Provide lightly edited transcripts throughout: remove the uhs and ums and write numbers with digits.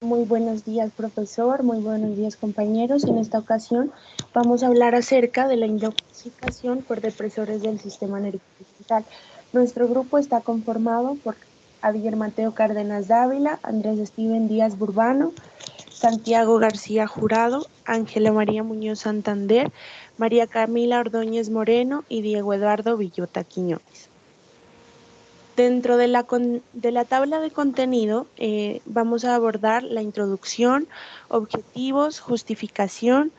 Muy buenos días, profesor. Muy buenos días, compañeros. En esta ocasión vamos a hablar acerca de la intoxicación por depresores del sistema nervioso central. Nuestro grupo está conformado por Javier Mateo Cárdenas Dávila, Andrés Steven Díaz Burbano, Santiago García Jurado, Ángela María Muñoz Santander, María Camila Ordóñez Moreno y Diego Eduardo Villota Quiñones. Dentro de la tabla de contenido vamos a abordar la introducción, objetivos, justificación,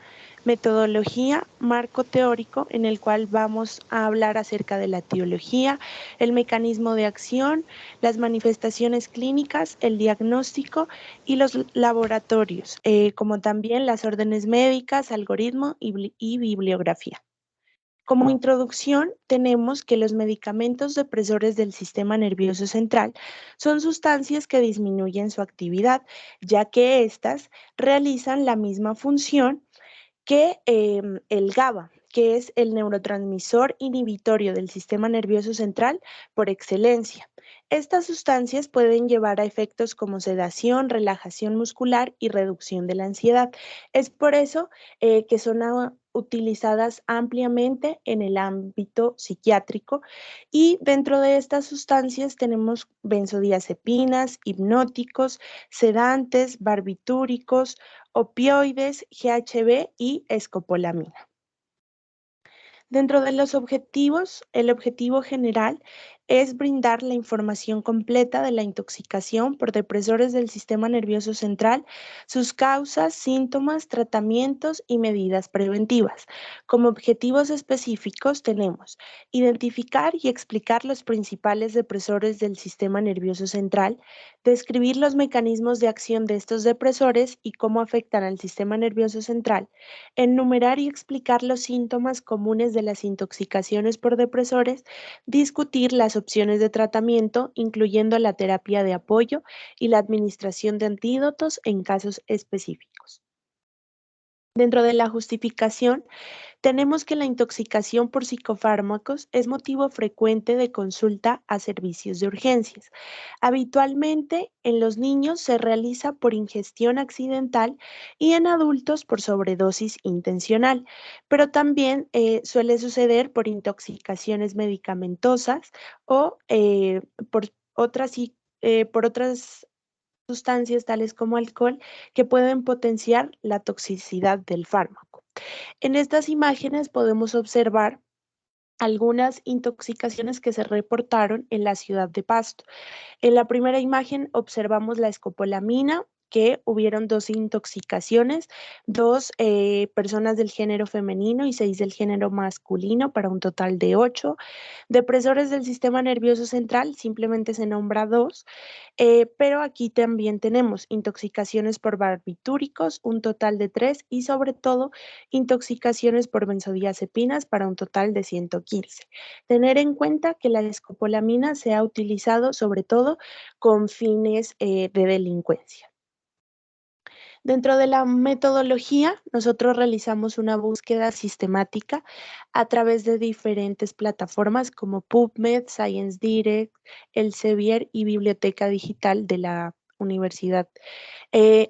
metodología, marco teórico en el cual vamos a hablar acerca de la etiología, el mecanismo de acción, las manifestaciones clínicas, el diagnóstico y los laboratorios, como también las órdenes médicas, algoritmo y bibliografía. Como introducción, tenemos que los medicamentos depresores del sistema nervioso central son sustancias que disminuyen su actividad, ya que éstas realizan la misma función que el GABA, que es el neurotransmisor inhibitorio del sistema nervioso central por excelencia. Estas sustancias pueden llevar a efectos como sedación, relajación muscular y reducción de la ansiedad. Es por eso que son utilizadas ampliamente en el ámbito psiquiátrico y dentro de estas sustancias tenemos benzodiazepinas, hipnóticos, sedantes, barbitúricos, opioides, GHB y escopolamina. Dentro de los objetivos, el objetivo general es brindar la información completa de la intoxicación por depresores del sistema nervioso central, sus causas, síntomas, tratamientos y medidas preventivas. Como objetivos específicos tenemos identificar y explicar los principales depresores del sistema nervioso central, describir los mecanismos de acción de estos depresores y cómo afectan al sistema nervioso central, enumerar y explicar los síntomas comunes de las intoxicaciones por depresores, discutir las opciones de tratamiento, incluyendo la terapia de apoyo y la administración de antídotos en casos específicos. Dentro de la justificación, tenemos que la intoxicación por psicofármacos es motivo frecuente de consulta a servicios de urgencias. Habitualmente en los niños se realiza por ingestión accidental y en adultos por sobredosis intencional, pero también suele suceder por intoxicaciones medicamentosas o por otras sustancias tales como alcohol que pueden potenciar la toxicidad del fármaco. En estas imágenes podemos observar algunas intoxicaciones que se reportaron en la ciudad de Pasto. En la primera imagen observamos la escopolamina, que hubieron 2 intoxicaciones, 2 personas del género femenino y 6 del género masculino, para un total de 8. Depresores del sistema nervioso central, simplemente se nombra 2, pero aquí también tenemos intoxicaciones por barbitúricos, un total de 3, y sobre todo intoxicaciones por benzodiazepinas para un total de 115. Tener en cuenta que la escopolamina se ha utilizado sobre todo con fines de delincuencia. Dentro de la metodología, nosotros realizamos una búsqueda sistemática a través de diferentes plataformas como PubMed, ScienceDirect, Elsevier y Biblioteca Digital de la universidad,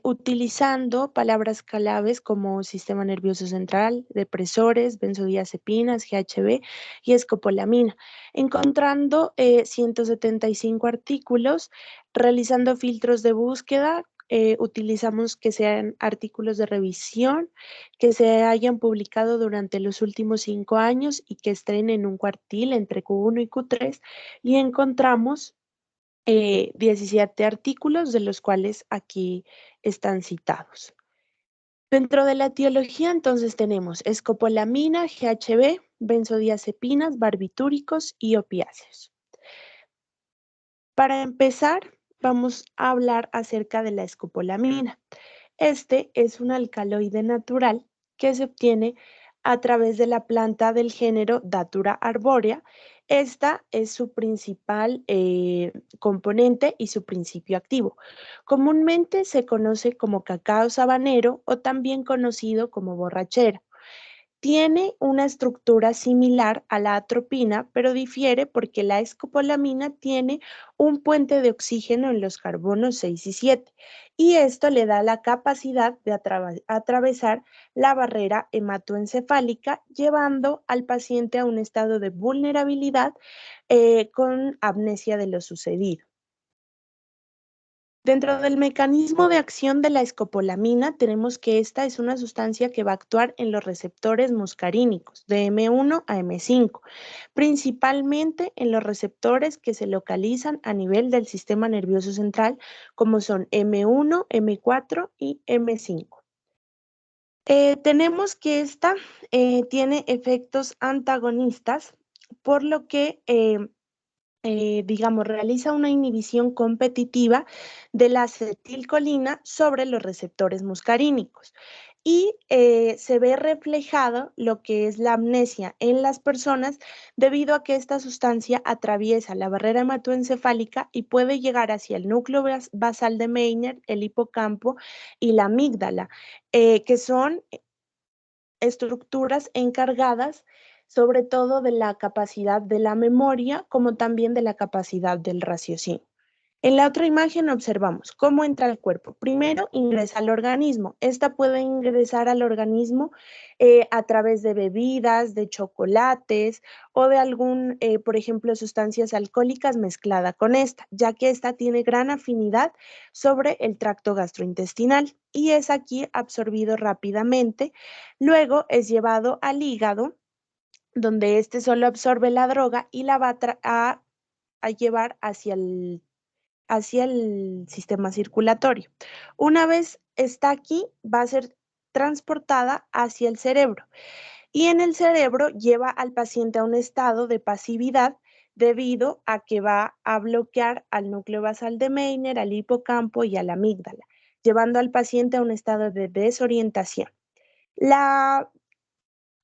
utilizando palabras claves como sistema nervioso central, depresores, benzodiazepinas, GHB y escopolamina, encontrando 175 artículos, realizando filtros de búsqueda. Utilizamos que sean artículos de revisión, que se hayan publicado durante los últimos 5 años y que estén en un cuartil entre Q1 y Q3, y encontramos 17 artículos, de los cuales aquí están citados. Dentro de la etiología, entonces tenemos escopolamina, GHB, benzodiazepinas, barbitúricos y opiáceos. Para empezar, vamos a hablar acerca de la escopolamina. Este es un alcaloide natural que se obtiene a través de la planta del género Datura arbórea. Esta es su principal componente y su principio activo. Comúnmente se conoce como cacao sabanero o también conocido como borrachera. Tiene una estructura similar a la atropina, pero difiere porque la escopolamina tiene un puente de oxígeno en los carbonos 6 y 7, y esto le da la capacidad de atravesar la barrera hematoencefálica, llevando al paciente a un estado de vulnerabilidad con amnesia de lo sucedido. Dentro del mecanismo de acción de la escopolamina, tenemos que esta es una sustancia que va a actuar en los receptores muscarínicos de M1 a M5, principalmente en los receptores que se localizan a nivel del sistema nervioso central, como son M1, M4 y M5. Tenemos que esta tiene efectos antagonistas, por lo que digamos, realiza una inhibición competitiva de la acetilcolina sobre los receptores muscarínicos. Y se ve reflejado lo que es la amnesia en las personas debido a que esta sustancia atraviesa la barrera hematoencefálica y puede llegar hacia el núcleo basal de Meiner, el hipocampo y la amígdala, que son estructuras encargadas sobre todo de la capacidad de la memoria, como también de la capacidad del raciocinio. En la otra imagen observamos cómo entra al cuerpo. Primero ingresa al organismo. Esta puede ingresar al organismo a través de bebidas, de chocolates o de algún, por ejemplo, sustancias alcohólicas mezclada con esta, ya que esta tiene gran afinidad sobre el tracto gastrointestinal y es aquí absorbido rápidamente. Luego es llevado al hígado, donde este solo absorbe la droga y la va a llevar hacia el sistema circulatorio. Una vez está aquí, va a ser transportada hacia el cerebro y en el cerebro lleva al paciente a un estado de pasividad debido a que va a bloquear al núcleo basal de Meiner, al hipocampo y a la amígdala, llevando al paciente a un estado de desorientación. La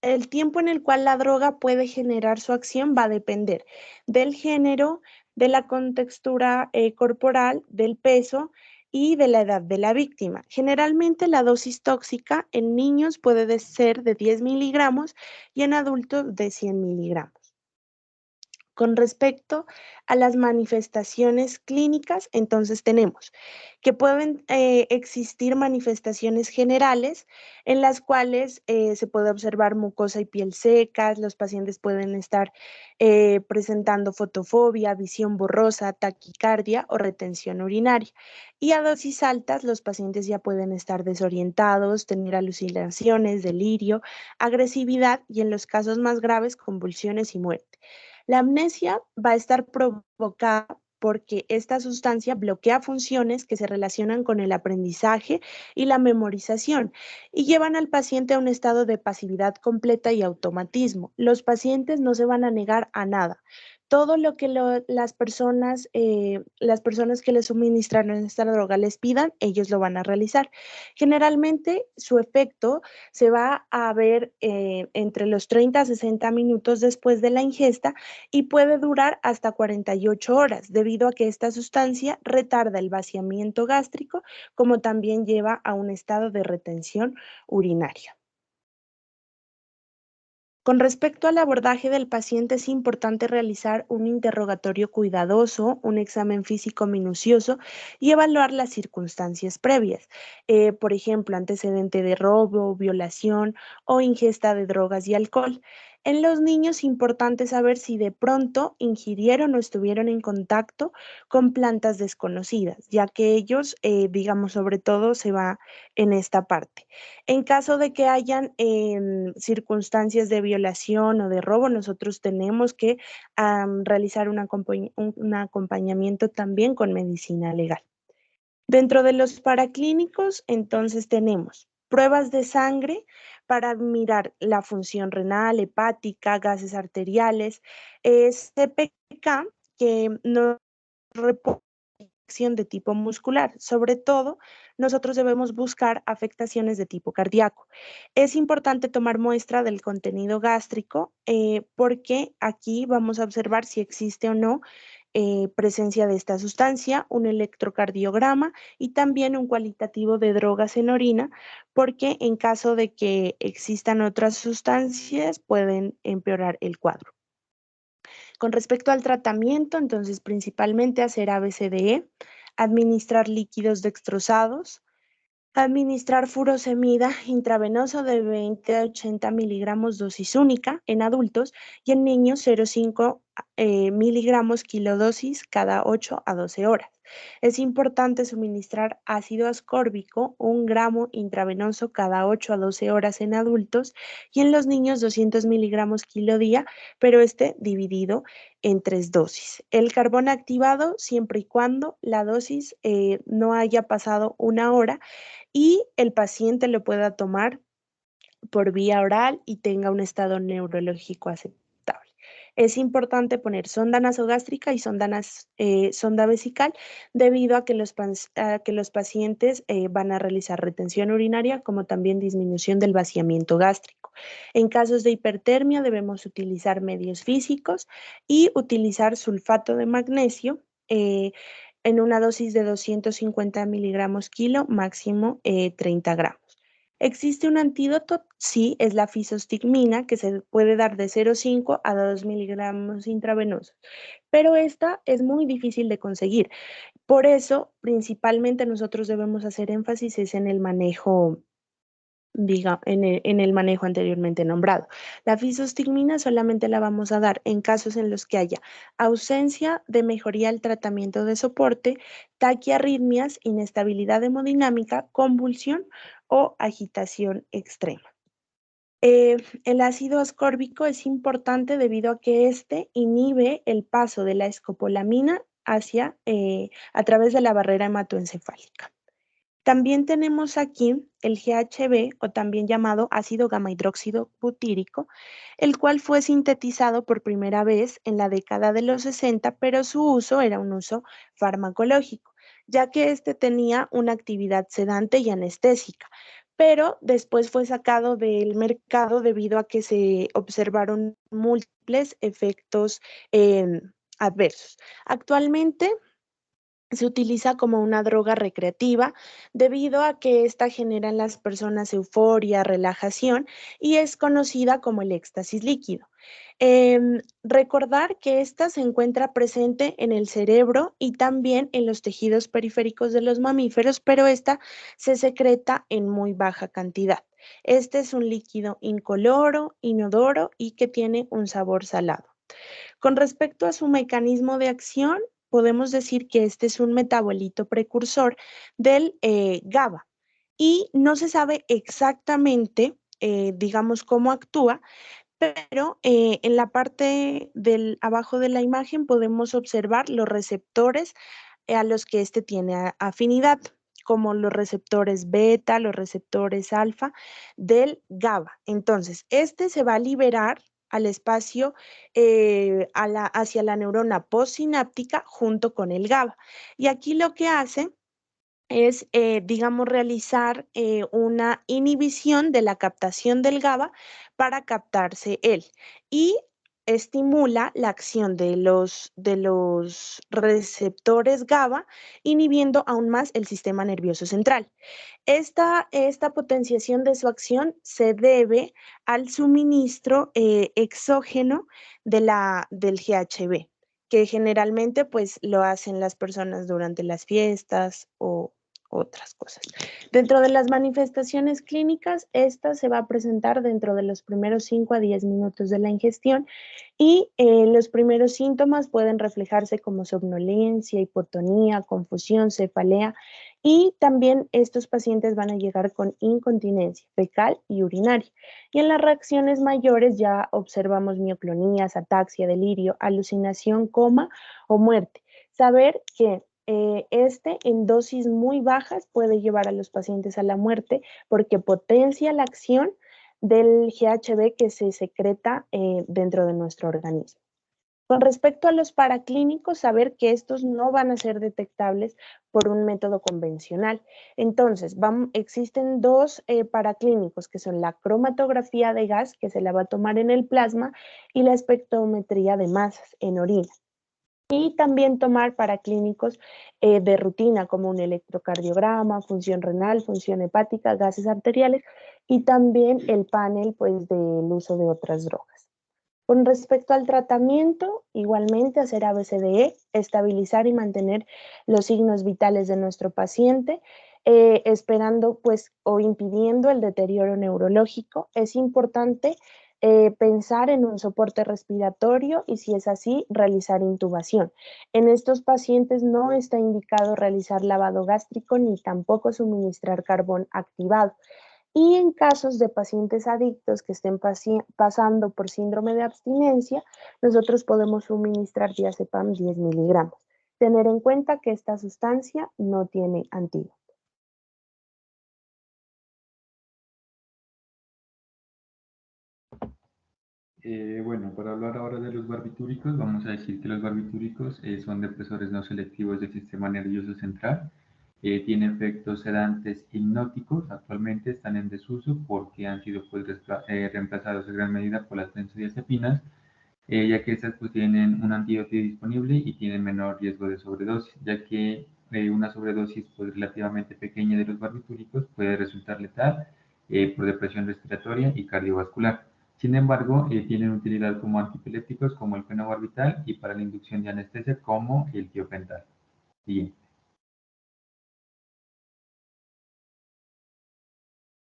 el tiempo en el cual la droga puede generar su acción va a depender del género, de la contextura corporal, del peso y de la edad de la víctima. Generalmente la dosis tóxica en niños puede ser de 10 miligramos y en adultos de 100 miligramos. Con respecto a las manifestaciones clínicas, entonces tenemos que pueden existir manifestaciones generales en las cuales se puede observar mucosa y piel secas, los pacientes pueden estar presentando fotofobia, visión borrosa, taquicardia o retención urinaria. Y a dosis altas, los pacientes ya pueden estar desorientados, tener alucinaciones, delirio, agresividad y en los casos más graves, convulsiones y muerte. La amnesia va a estar provocada porque esta sustancia bloquea funciones que se relacionan con el aprendizaje y la memorización y llevan al paciente a un estado de pasividad completa y automatismo. Los pacientes no se van a negar a nada. Todo lo que las personas que les suministran esta droga les pidan, ellos lo van a realizar. Generalmente su efecto se va a ver entre los 30 a 60 minutos después de la ingesta y puede durar hasta 48 horas, debido a que esta sustancia retarda el vaciamiento gástrico, como también lleva a un estado de retención urinaria. Con respecto al abordaje del paciente, es importante realizar un interrogatorio cuidadoso, un examen físico minucioso y evaluar las circunstancias previas. Por ejemplo, antecedente de robo, violación o ingesta de drogas y alcohol. En los niños es importante saber si de pronto ingirieron o estuvieron en contacto con plantas desconocidas, ya que ellos, digamos, sobre todo se va en esta parte. En caso de que hayan circunstancias de violación o de robo, nosotros tenemos que realizar un acompañamiento también con medicina legal. Dentro de los paraclínicos, entonces tenemos pruebas de sangre para mirar la función renal, hepática, gases arteriales, CPK, que no reporta afección de tipo muscular. Sobre todo, nosotros debemos buscar afectaciones de tipo cardíaco. Es importante tomar muestra del contenido gástrico porque aquí vamos a observar si existe o no presencia de esta sustancia, un electrocardiograma y también un cualitativo de drogas en orina, porque en caso de que existan otras sustancias pueden empeorar el cuadro. Con respecto al tratamiento, entonces principalmente hacer ABCDE, administrar líquidos dextrosados, administrar furosemida intravenoso de 20 a 80 miligramos dosis única en adultos y en niños 0,5 miligramos kilodosis cada 8 a 12 horas. Es importante suministrar ácido ascórbico 1 gramo intravenoso cada 8 a 12 horas en adultos y en los niños 200 miligramos kilo día, pero este dividido en 3 dosis. El carbón activado siempre y cuando la dosis no haya pasado 1 hora y el paciente lo pueda tomar por vía oral y tenga un estado neurológico aceptable. Es importante poner sonda nasogástrica y sonda vesical debido a que los pacientes van a realizar retención urinaria como también disminución del vaciamiento gástrico. En casos de hipertermia debemos utilizar medios físicos y utilizar sulfato de magnesio en una dosis de 250 miligramos kilo, máximo 30 gramos. ¿Existe un antídoto? Sí, es la fisostigmina, que se puede dar de 0,5 a 2 miligramos intravenosos, pero esta es muy difícil de conseguir. Por eso, principalmente nosotros debemos hacer énfasis es en el manejo en el manejo anteriormente nombrado. La fisostigmina solamente la vamos a dar en casos en los que haya ausencia de mejoría al tratamiento de soporte, taquiarritmias, inestabilidad hemodinámica, convulsión o agitación extrema. El ácido ascórbico es importante debido a que este inhibe el paso de la escopolamina a través de la barrera hematoencefálica. También tenemos aquí el GHB, o también llamado ácido gamma hidróxido butírico, el cual fue sintetizado por primera vez en la década de los 60, pero su uso era un uso farmacológico, ya que este tenía una actividad sedante y anestésica, pero después fue sacado del mercado debido a que se observaron múltiples efectos adversos. Actualmente se utiliza como una droga recreativa debido a que esta genera en las personas euforia, relajación y es conocida como el éxtasis líquido. Recordar que esta se encuentra presente en el cerebro y también en los tejidos periféricos de los mamíferos, pero esta se secreta en muy baja cantidad. Este es un líquido incoloro, inodoro y que tiene un sabor salado. Con respecto a su mecanismo de acción, podemos decir que este es un metabolito precursor del GABA y no se sabe exactamente, digamos, cómo actúa, pero en la parte del abajo de la imagen podemos observar los receptores a los que este tiene afinidad, como los receptores beta, los receptores alfa del GABA. Entonces, este se va a liberar al espacio hacia la neurona postsináptica junto con el GABA. Y aquí lo que hace es, digamos, realizar una inhibición de la captación del GABA para captarse él y estimula la acción de los receptores GABA, inhibiendo aún más el sistema nervioso central. Esta potenciación de su acción se debe al suministro exógeno del GHB, que generalmente pues lo hacen las personas durante las fiestas o otras cosas. Dentro de las manifestaciones clínicas, esta se va a presentar dentro de los primeros 5 a 10 minutos de la ingestión y los primeros síntomas pueden reflejarse como somnolencia, hipotonía, confusión, cefalea y también estos pacientes van a llegar con incontinencia fecal y urinaria. Y en las reacciones mayores ya observamos mioclonías, ataxia, delirio, alucinación, coma o muerte. Saber que este en dosis muy bajas puede llevar a los pacientes a la muerte porque potencia la acción del GHB que se secreta dentro de nuestro organismo. Con respecto a los paraclínicos, saber que estos no van a ser detectables por un método convencional. Entonces, existen dos paraclínicos que son la cromatografía de gas, que se la va a tomar en el plasma, y la espectrometría de masas en orina. Y también tomar para clínicos de rutina como un electrocardiograma, función renal, función hepática, gases arteriales y también el panel pues del uso de otras drogas. Con respecto al tratamiento, igualmente hacer ABCDE, estabilizar y mantener los signos vitales de nuestro paciente, esperando pues o impidiendo el deterioro neurológico. Es importante pensar en un soporte respiratorio y si es así, realizar intubación. En estos pacientes no está indicado realizar lavado gástrico ni tampoco suministrar carbón activado. Y en casos de pacientes adictos que estén pasando por síndrome de abstinencia, nosotros podemos suministrar diazepam 10 miligramos. Tener en cuenta que esta sustancia no tiene antídoto. Bueno, para hablar ahora de los barbitúricos, vamos a decir que los barbitúricos son depresores no selectivos del sistema nervioso central. Tienen efectos sedantes hipnóticos. Actualmente están en desuso porque han sido pues, reemplazados en gran medida por las benzodiazepinas, ya que estas pues, tienen un antídoto disponible y tienen menor riesgo de sobredosis, ya que una sobredosis pues, relativamente pequeña de los barbitúricos puede resultar letal por depresión respiratoria y cardiovascular. Sin embargo, tienen utilidad como antiepilépticos como el fenobarbital y para la inducción de anestesia como el tiopental. Bien.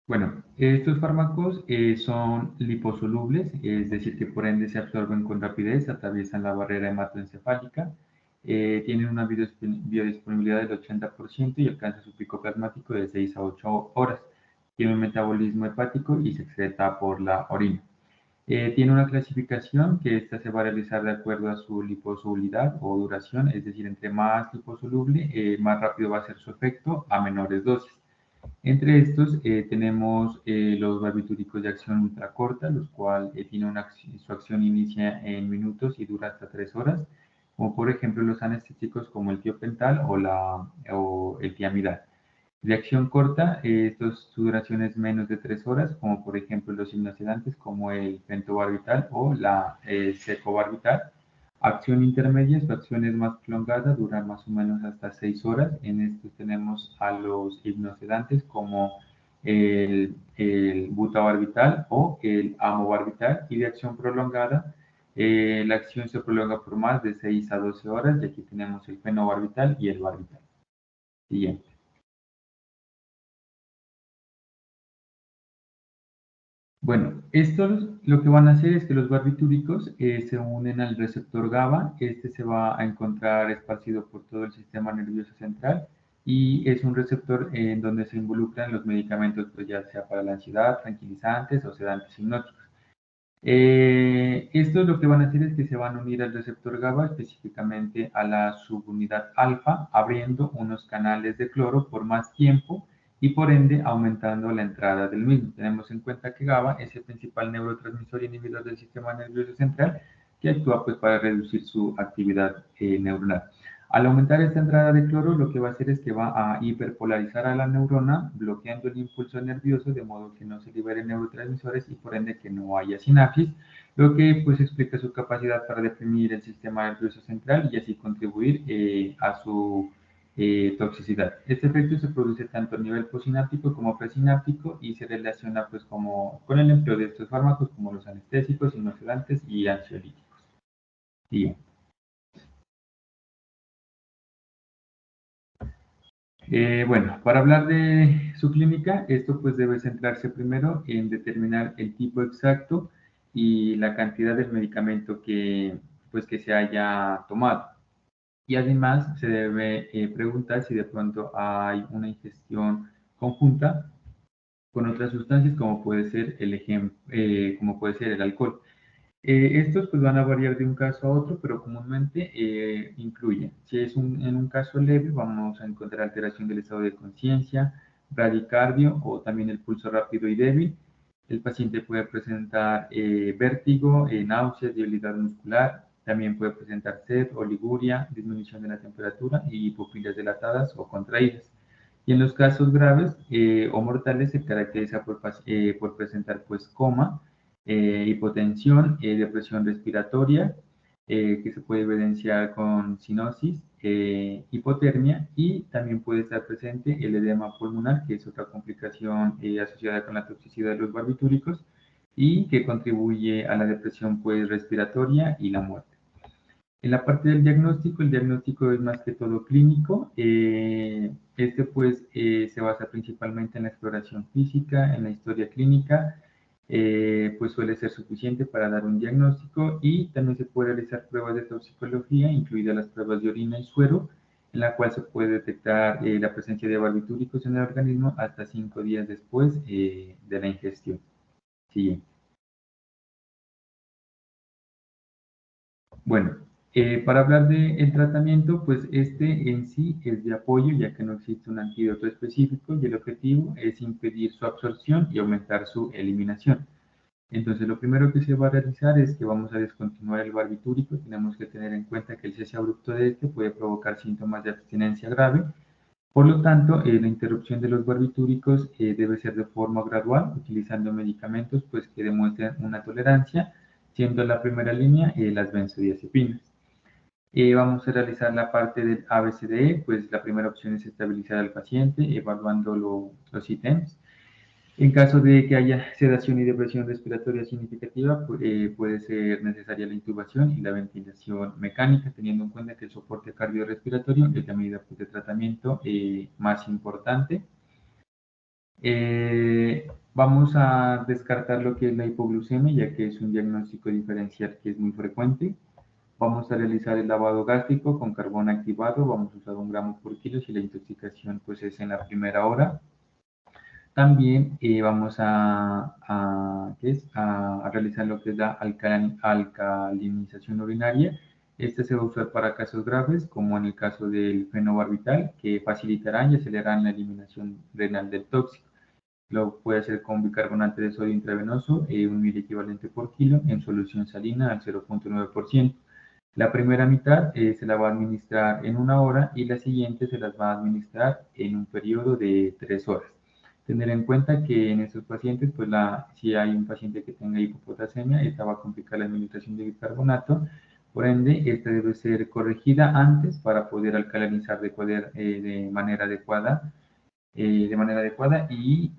Bueno, estos fármacos son liposolubles, es decir, que por ende se absorben con rapidez, atraviesan la barrera hematoencefálica, tienen una biodisponibilidad del 80% y alcanza su pico plasmático de 6 a 8 horas. Tiene un metabolismo hepático y se excreta por la orina. Tiene una clasificación que esta se va a realizar de acuerdo a su liposolubilidad o duración, es decir, entre más liposoluble, más rápido va a ser su efecto a menores dosis. Entre estos tenemos los barbitúricos de acción ultracorta, los cuales su acción inicia en minutos y dura hasta 3 horas, como por ejemplo los anestéticos como el tiopental o el tiamidal. De acción corta, su duración es menos de 3 horas, como por ejemplo los hipnosedantes como el pentobarbital o la secobarbital. Acción intermedia, su acción es más prolongada, dura más o menos hasta 6 horas. En estos tenemos a los hipnosedantes como el butabarbital o el amobarbital, y de acción prolongada, la acción se prolonga por más de 6 a 12 horas, y aquí tenemos el fenobarbital y el barbital. Siguiente. Bueno, estos lo que van a hacer es que los barbitúricos se unen al receptor GABA. Este se va a encontrar esparcido por todo el sistema nervioso central y es un receptor en donde se involucran los medicamentos, pues ya sea para la ansiedad, tranquilizantes o sedantes hipnóticos. Estos lo que van a hacer es que se van a unir al receptor GABA, específicamente a la subunidad alfa, abriendo unos canales de cloro por más tiempo y por ende aumentando la entrada del mismo. Tenemos en cuenta que GABA es el principal neurotransmisor inhibidor del sistema nervioso central, que actúa pues, para reducir su actividad neuronal. Al aumentar esta entrada de cloro, lo que va a hacer es que va a hiperpolarizar a la neurona, bloqueando el impulso nervioso, de modo que no se liberen neurotransmisores y por ende que no haya sinapsis, lo que pues explica su capacidad para deprimir el sistema nervioso central y así contribuir a su toxicidad. Este efecto se produce tanto a nivel posináptico como presináptico y se relaciona pues como con el empleo de estos fármacos como los anestésicos, hipnosedantes y ansiolíticos. Bien. Bueno, para hablar de su clínica, esto pues debe centrarse primero en determinar el tipo exacto y la cantidad del medicamento pues, que se haya tomado. Y además se debe preguntar si de pronto hay una ingestión conjunta con otras sustancias como puede ser como puede ser el alcohol. Estos pues van a variar de un caso a otro, pero comúnmente incluyen, si es en un caso leve, vamos a encontrar alteración del estado de conciencia, bradicardio o también el pulso rápido y débil. El paciente puede presentar vértigo, náuseas, debilidad muscular, también puede presentar sed, oliguria, disminución de la temperatura y pupilas dilatadas o contraídas. Y en los casos graves o mortales se caracteriza por presentar pues coma, hipotensión, depresión respiratoria, que se puede evidenciar con cianosis, hipotermia, y también puede estar presente el edema pulmonar, que es otra complicación asociada con la toxicidad de los barbitúricos y que contribuye a la depresión pues, respiratoria y la muerte. En la parte del diagnóstico, el diagnóstico es más que todo clínico. Este pues se basa principalmente en la exploración física, en la historia clínica, pues suele ser suficiente para dar un diagnóstico, y también se puede realizar pruebas de toxicología, incluidas las pruebas de orina y suero, en la cual se puede detectar la presencia de barbitúricos en el organismo hasta 5 días después de la ingestión. Siguiente. Bueno, para hablar del tratamiento, pues este en sí es de apoyo, ya que no existe un antídoto específico y el objetivo es impedir su absorción y aumentar su eliminación. Entonces, lo primero que se va a realizar es que vamos a descontinuar el barbitúrico. Tenemos que tener en cuenta que el cese abrupto de este puede provocar síntomas de abstinencia grave. Por lo tanto, la interrupción de los barbitúricos debe ser de forma gradual, utilizando medicamentos pues, que demuestren una tolerancia, siendo la primera línea las benzodiazepinas. Vamos a realizar la parte del ABCDE, pues la primera opción es estabilizar al paciente, evaluando los ítems. En caso de que haya sedación y depresión respiratoria significativa, puede ser necesaria la intubación y la ventilación mecánica, teniendo en cuenta que el soporte cardiorrespiratorio es la medida pues, de tratamiento más importante. Vamos a descartar lo que es la hipoglucemia, ya que es un diagnóstico diferencial que es muy frecuente. Vamos a realizar el lavado gástrico con carbón activado, vamos a usar 1 gramo por kilo si la intoxicación pues, es en la primera hora. También vamos a realizar lo que es la alcalinización urinaria. Este se va a usar para casos graves, como en el caso del fenobarbital, que facilitarán y acelerarán la eliminación renal del tóxico. Lo puede hacer con bicarbonato de sodio intravenoso, 1 miliequivalente por kilo, en solución salina al 0.9%. La primera mitad se la va a administrar en 1 hora y la siguiente se las va a administrar en un periodo de 3 horas. Tener en cuenta que en estos pacientes, pues si hay un paciente que tenga hipopotasemia, esta va a complicar la administración de bicarbonato. Por ende, esta debe ser corregida antes para poder alcalinizar de manera adecuada y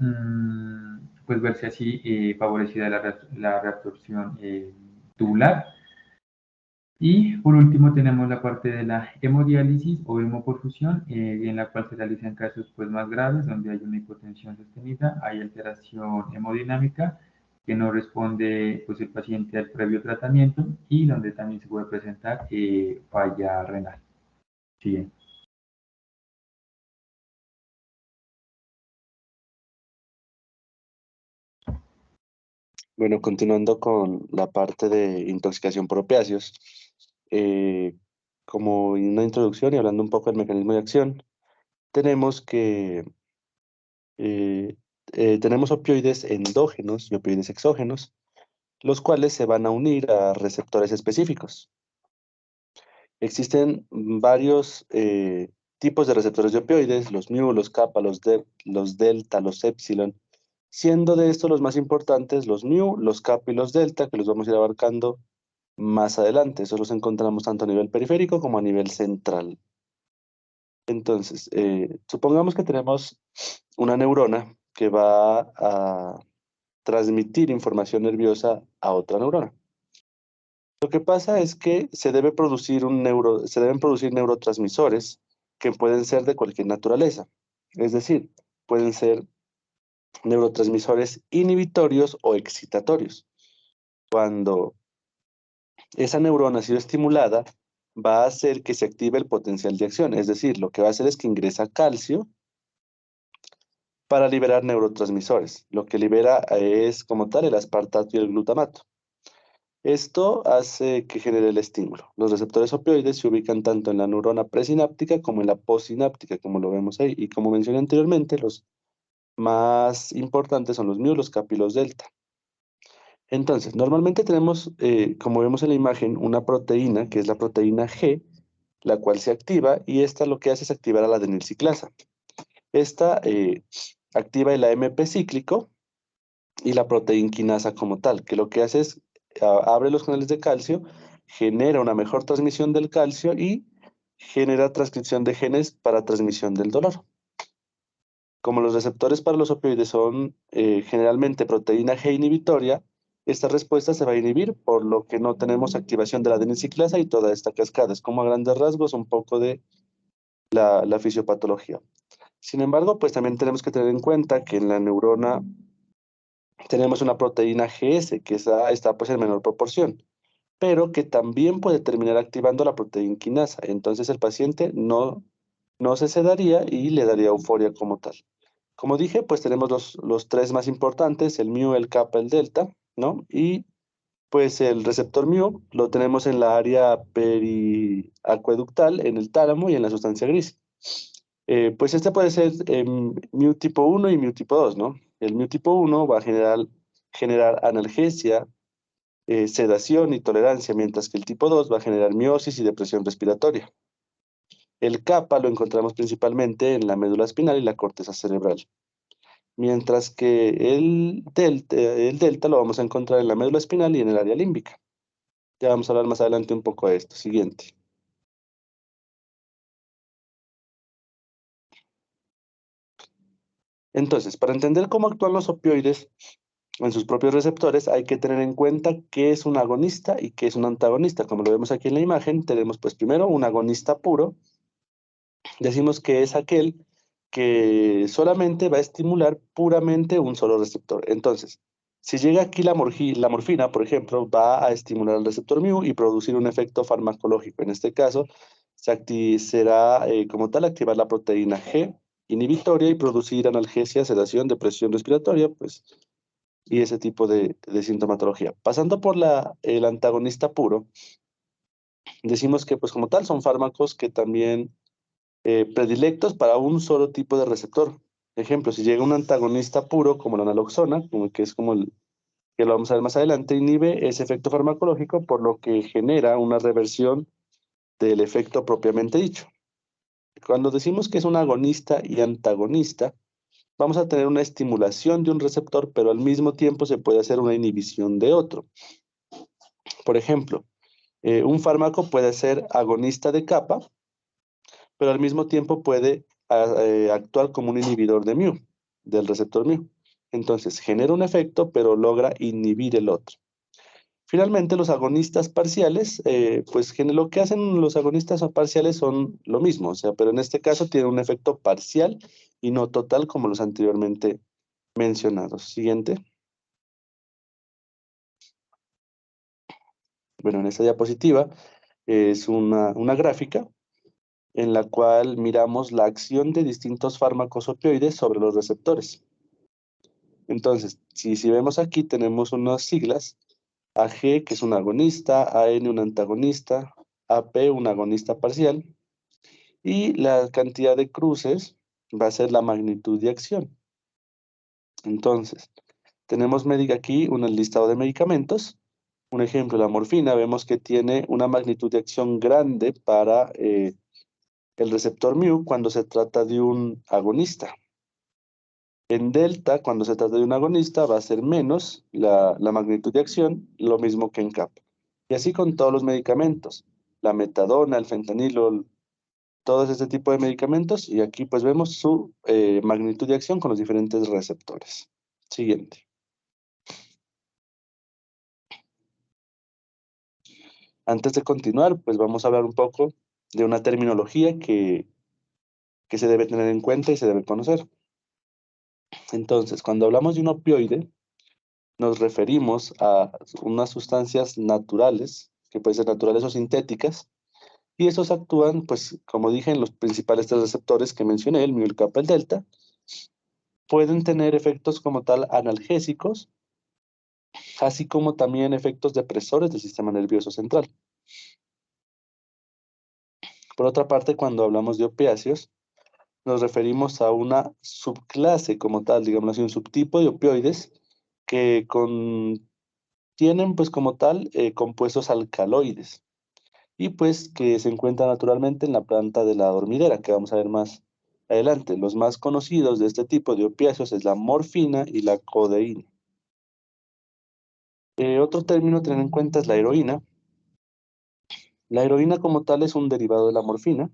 pues verse así favorecida la reabsorción tubular. Y por último tenemos la parte de la hemodiálisis o hemoperfusión, en la cual se realiza en casos pues, más graves, donde hay una hipotensión sostenida, hay alteración hemodinámica que no responde pues, el paciente al previo tratamiento, y donde también se puede presentar falla renal. Siguiente. Bueno, continuando con la parte de intoxicación por opiáceos, como una introducción y hablando un poco del mecanismo de acción, tenemos que tenemos opioides endógenos y opioides exógenos, los cuales se van a unir a receptores específicos. Existen varios tipos de receptores de opioides, los mu, los kappa, los delta, los epsilon, siendo de estos los más importantes los mu, los kappa y los delta, que los vamos a ir abarcando más adelante. Esos los encontramos tanto a nivel periférico como a nivel central. Entonces, supongamos que tenemos una neurona que va a transmitir información nerviosa a otra neurona. Lo que pasa es que se deben producir neurotransmisores que pueden ser de cualquier naturaleza. Es decir, pueden ser neurotransmisores inhibitorios o excitatorios. Cuando esa neurona ha sido estimulada, va a hacer que se active el potencial de acción. Es decir, lo que va a hacer es que ingresa calcio para liberar neurotransmisores. Lo que libera es, como tal, el aspartato y el glutamato. Esto hace que genere el estímulo. Los receptores opioides se ubican tanto en la neurona presináptica como en la postsináptica, como lo vemos ahí. Y como mencioné anteriormente, los más importantes son los mu, los kappa y los delta. Entonces, normalmente tenemos, como vemos en la imagen, una proteína, que es la proteína G, la cual se activa, y esta lo que hace es activar a la adenilciclasa. Esta activa el AMP cíclico y la proteína quinasa como tal, que lo que hace es abre los canales de calcio, genera una mejor transmisión del calcio y genera transcripción de genes para transmisión del dolor. Como los receptores para los opioides son generalmente proteína G inhibitoria, esta respuesta se va a inhibir, por lo que no tenemos activación de la adenosiclasa y toda esta cascada. Es como a grandes rasgos un poco de la fisiopatología. Sin embargo, pues también tenemos que tener en cuenta que en la neurona tenemos una proteína GS, que está pues en menor proporción, pero que también puede terminar activando la proteína quinasa. Entonces el paciente no se sedaría y le daría euforia como tal. Como dije, pues tenemos los tres más importantes, el mu, el kappa, el delta, ¿no? Y pues el receptor mu lo tenemos en la área periacueductal, en el tálamo y en la sustancia gris. Pues este puede ser mu tipo 1 y mu tipo 2, ¿no? El mu tipo 1 va a generar analgesia, sedación y tolerancia, mientras que el tipo 2 va a generar miosis y depresión respiratoria. El kappa lo encontramos principalmente en la médula espinal y la corteza cerebral, mientras que el delta lo vamos a encontrar en la médula espinal y en el área límbica. Ya vamos a hablar más adelante un poco de esto. Siguiente. Entonces, para entender cómo actúan los opioides en sus propios receptores, hay que tener en cuenta qué es un agonista y qué es un antagonista. Como lo vemos aquí en la imagen, tenemos pues primero un agonista puro. Decimos que es aquel que solamente va a estimular puramente un solo receptor. Entonces, si llega aquí la morfina, por ejemplo, va a estimular el receptor mu y producir un efecto farmacológico. En este caso, será como tal activar la proteína G inhibitoria y producir analgesia, sedación, depresión respiratoria, pues, y ese tipo de sintomatología. Pasando por el antagonista puro, decimos que pues como tal son fármacos que también predilectos para un solo tipo de receptor. Ejemplo, si llega un antagonista puro como la naloxona, que es como el que lo vamos a ver más adelante, inhibe ese efecto farmacológico, por lo que genera una reversión del efecto propiamente dicho. Cuando decimos que es un agonista y antagonista, vamos a tener una estimulación de un receptor, pero al mismo tiempo se puede hacer una inhibición de otro. Por ejemplo, un fármaco puede ser agonista de kappa, pero al mismo tiempo puede actuar como un inhibidor de mu, del receptor mu. Entonces, genera un efecto, pero logra inhibir el otro. Finalmente, los agonistas parciales, pues lo que hacen los agonistas parciales son lo mismo, o sea, pero en este caso tienen un efecto parcial y no total como los anteriormente mencionados. Siguiente. Bueno, en esta diapositiva es una gráfica en la cual miramos la acción de distintos fármacos opioides sobre los receptores. Entonces, si vemos aquí, tenemos unas siglas, AG, que es un agonista, AN, un antagonista, AP, un agonista parcial, y la cantidad de cruces va a ser la magnitud de acción. Entonces, tenemos aquí un listado de medicamentos. Un ejemplo, la morfina, vemos que tiene una magnitud de acción grande para el receptor mu cuando se trata de un agonista. En delta, cuando se trata de un agonista, va a ser menos la magnitud de acción, lo mismo que en kappa. Y así con todos los medicamentos, la metadona, el fentanilo, todo este tipo de medicamentos, y aquí pues vemos su magnitud de acción con los diferentes receptores. Siguiente. Antes de continuar, pues vamos a hablar un poco de una terminología que se debe tener en cuenta y se debe conocer. Entonces, cuando hablamos de un opioide, nos referimos a unas sustancias naturales, que pueden ser naturales o sintéticas, y esos actúan, pues, como dije, en los principales tres receptores que mencioné, el mu, el kappa, el delta. Pueden tener efectos como tal analgésicos, así como también efectos depresores del sistema nervioso central. Por otra parte, cuando hablamos de opiáceos, nos referimos a una subclase como tal, digamos así, un subtipo de opioides que tienen, pues, como tal, compuestos alcaloides y pues que se encuentran naturalmente en la planta de la dormidera, que vamos a ver más adelante. Los más conocidos de este tipo de opiáceos es la morfina y la codeína. Otro término a tener en cuenta es la heroína, La heroína como tal es un derivado de la morfina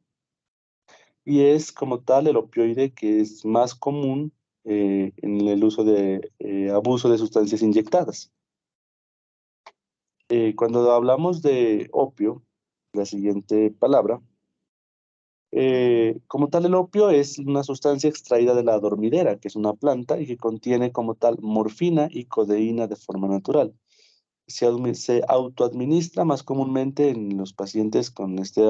y es como tal el opioide que es más común en el uso de abuso de sustancias inyectadas. Cuando hablamos de opio, la siguiente palabra, como tal el opio es una sustancia extraída de la dormidera, que es una planta y que contiene como tal morfina y codeína de forma natural. Se autoadministra más comúnmente en los pacientes con este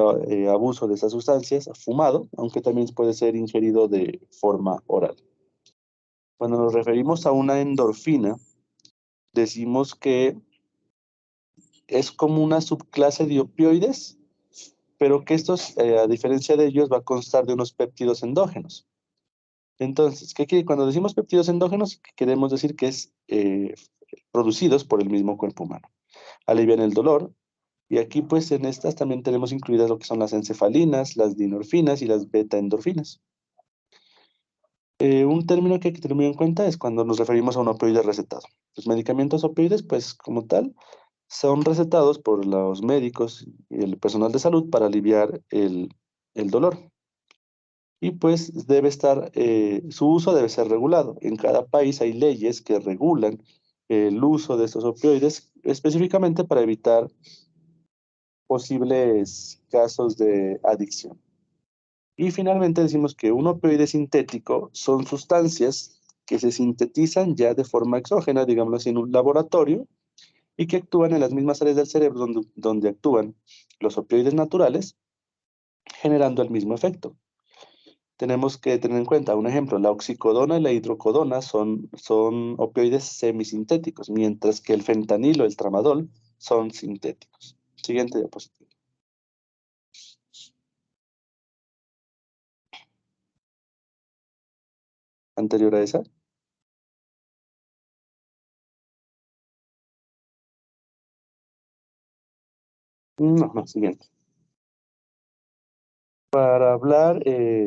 abuso de estas sustancias, fumado, aunque también puede ser ingerido de forma oral. Cuando nos referimos a una endorfina, decimos que es como una subclase de opioides, pero que estos, a diferencia de ellos, va a constar de unos péptidos endógenos. Entonces, cuando decimos péptidos endógenos, queremos decir que es producidos por el mismo cuerpo humano. Alivian el dolor, y aquí pues en estas también tenemos incluidas lo que son las encefalinas, las dinorfinas y las beta-endorfinas. Un término que hay que tener muy en cuenta es cuando nos referimos a un opioide recetado. Los medicamentos opioides, pues como tal, son recetados por los médicos y el personal de salud para aliviar el dolor. Y pues su uso debe ser regulado. En cada país hay leyes que regulan el uso de estos opioides específicamente para evitar posibles casos de adicción. Y finalmente decimos que un opioide sintético son sustancias que se sintetizan ya de forma exógena, digámoslo así, en un laboratorio, y que actúan en las mismas áreas del cerebro donde actúan los opioides naturales, generando el mismo efecto. Tenemos que tener en cuenta, un ejemplo, la oxicodona y la hidrocodona son opioides semisintéticos, mientras que el fentanilo y el tramadol son sintéticos. Siguiente diapositiva. Anterior a esa. No, siguiente. Para hablar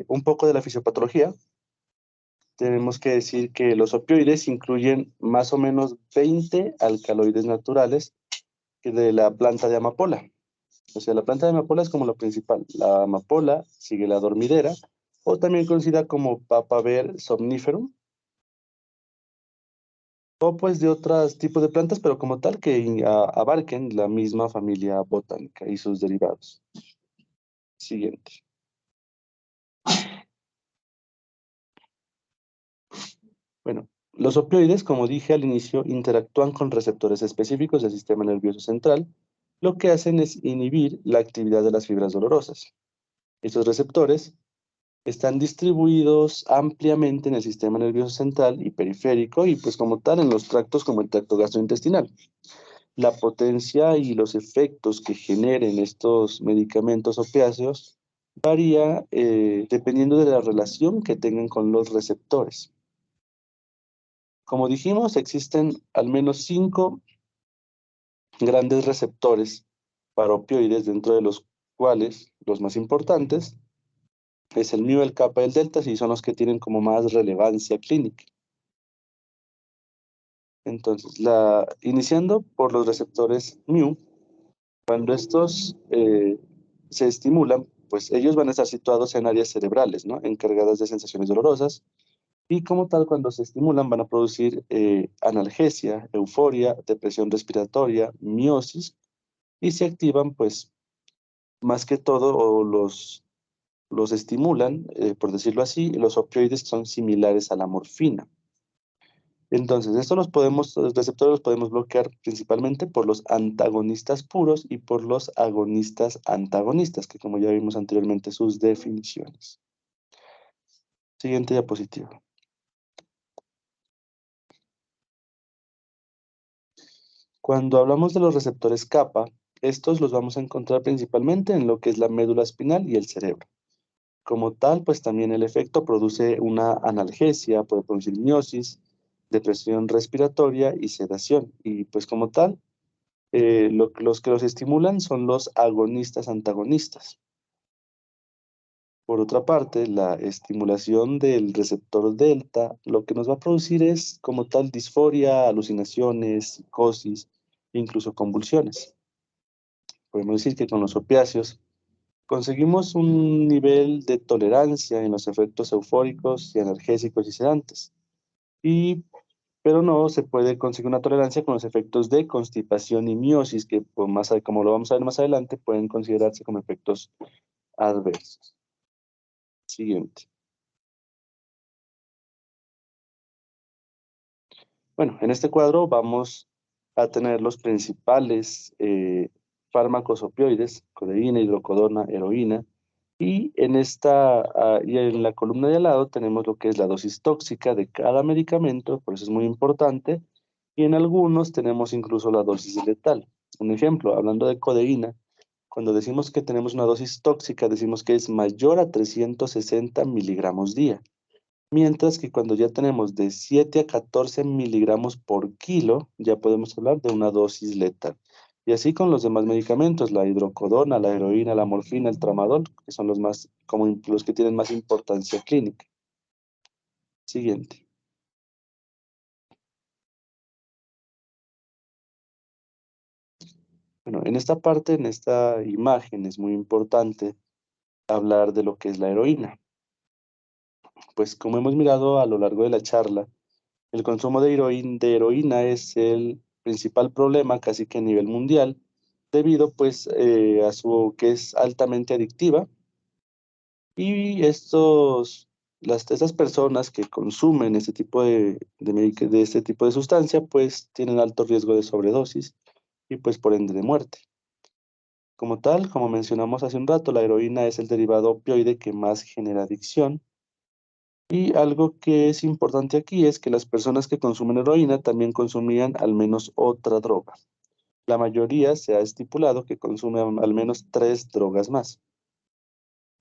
un poco de la fisiopatología, tenemos que decir que los opioides incluyen más o menos 20 alcaloides naturales de la planta de amapola. O sea, la planta de amapola es como lo principal. La amapola sigue la dormidera, o también conocida como Papaver somniferum, o pues de otros tipos de plantas, pero como tal que abarquen la misma familia botánica y sus derivados. Siguiente. Bueno, los opioides, como dije al inicio, interactúan con receptores específicos del sistema nervioso central, lo que hacen es inhibir la actividad de las fibras dolorosas. Estos receptores están distribuidos ampliamente en el sistema nervioso central y periférico y pues como tal en los tractos como el tracto gastrointestinal. La potencia y los efectos que generen estos medicamentos opiáceos varía dependiendo de la relación que tengan con los receptores. Como dijimos, existen al menos 5 grandes receptores para opioides, dentro de los cuales los más importantes es el mu, el kappa y el delta, y son los que tienen como más relevancia clínica. Entonces, iniciando por los receptores mu, cuando estos se estimulan, pues ellos van a estar situados en áreas cerebrales, ¿no? Encargadas de sensaciones dolorosas, y como tal, cuando se estimulan van a producir analgesia, euforia, depresión respiratoria, miosis, y se activan, pues, más que todo, o los estimulan, por decirlo así, los opioides son similares a la morfina. Entonces, los receptores los podemos bloquear principalmente por los antagonistas puros y por los agonistas antagonistas, que como ya vimos anteriormente sus definiciones. Siguiente diapositiva. Cuando hablamos de los receptores kappa, estos los vamos a encontrar principalmente en lo que es la médula espinal y el cerebro. Como tal, pues también el efecto produce una analgesia, puede producir miosis, depresión respiratoria y sedación. Y pues como tal, los que los estimulan son los agonistas antagonistas. Por otra parte, la estimulación del receptor delta lo que nos va a producir es como tal disforia, alucinaciones, psicosis, incluso convulsiones. podemos decir que con los opiáceos conseguimos un nivel de tolerancia en los efectos eufóricos y analgésicos y sedantes. Pero no se puede conseguir una tolerancia con los efectos de constipación y miosis, que pues, como lo vamos a ver más adelante, pueden considerarse como efectos adversos. Siguiente. Bueno, en este cuadro vamos a tener los principales fármacos opioides, codeína, hidrocodona, heroína, y y en la columna de al lado tenemos lo que es la dosis tóxica de cada medicamento, por eso es muy importante, y en algunos tenemos incluso la dosis letal. Un ejemplo, hablando de codeína, cuando decimos que tenemos una dosis tóxica, decimos que es mayor a 360 miligramos día. Mientras que cuando ya tenemos de 7 a 14 miligramos por kilo, ya podemos hablar de una dosis letal. Y así con los demás medicamentos, la hidrocodona, la heroína, la morfina, el tramadol, que son los que tienen más importancia clínica. Siguiente. Bueno, en esta parte, en esta imagen, es muy importante hablar de lo que es la heroína. Pues como hemos mirado a lo largo de la charla, el consumo de heroína es el principal problema casi que a nivel mundial, debido pues a su que es altamente adictiva y estas personas que consumen este tipo de este tipo de sustancia pues tienen alto riesgo de sobredosis y pues por ende de muerte. Como tal, como mencionamos hace un rato, la heroína es el derivado opioide que más genera adicción. Y algo que es importante aquí es que las personas que consumen heroína también consumían al menos otra droga. La mayoría se ha estipulado que consumen al menos 3 drogas más.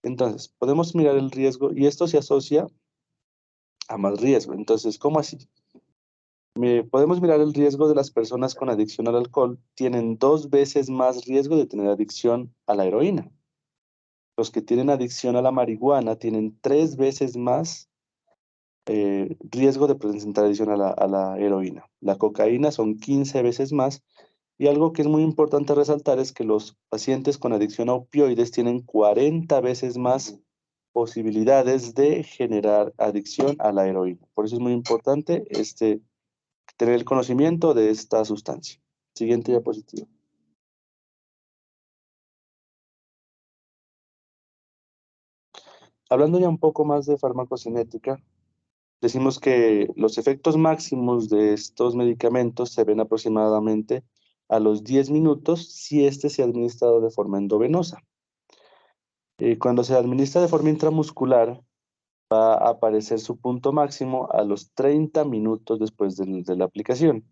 Entonces, podemos mirar el riesgo y esto se asocia a más riesgo. Entonces, ¿cómo así? Podemos mirar el riesgo de las personas con adicción al alcohol. Tienen 2 veces más riesgo de tener adicción a la heroína. Los que tienen adicción a la marihuana tienen 3 veces más riesgo de presentar adicción a la heroína. La cocaína son 15 veces más. Y algo que es muy importante resaltar es que los pacientes con adicción a opioides tienen 40 veces más posibilidades de generar adicción a la heroína. Por eso es muy importante tener el conocimiento de esta sustancia. Siguiente diapositiva. Hablando ya un poco más de farmacocinética, decimos que los efectos máximos de estos medicamentos se ven aproximadamente a los 10 minutos si este se ha administrado de forma endovenosa. Cuando se administra de forma intramuscular, va a aparecer su punto máximo a los 30 minutos después de la aplicación.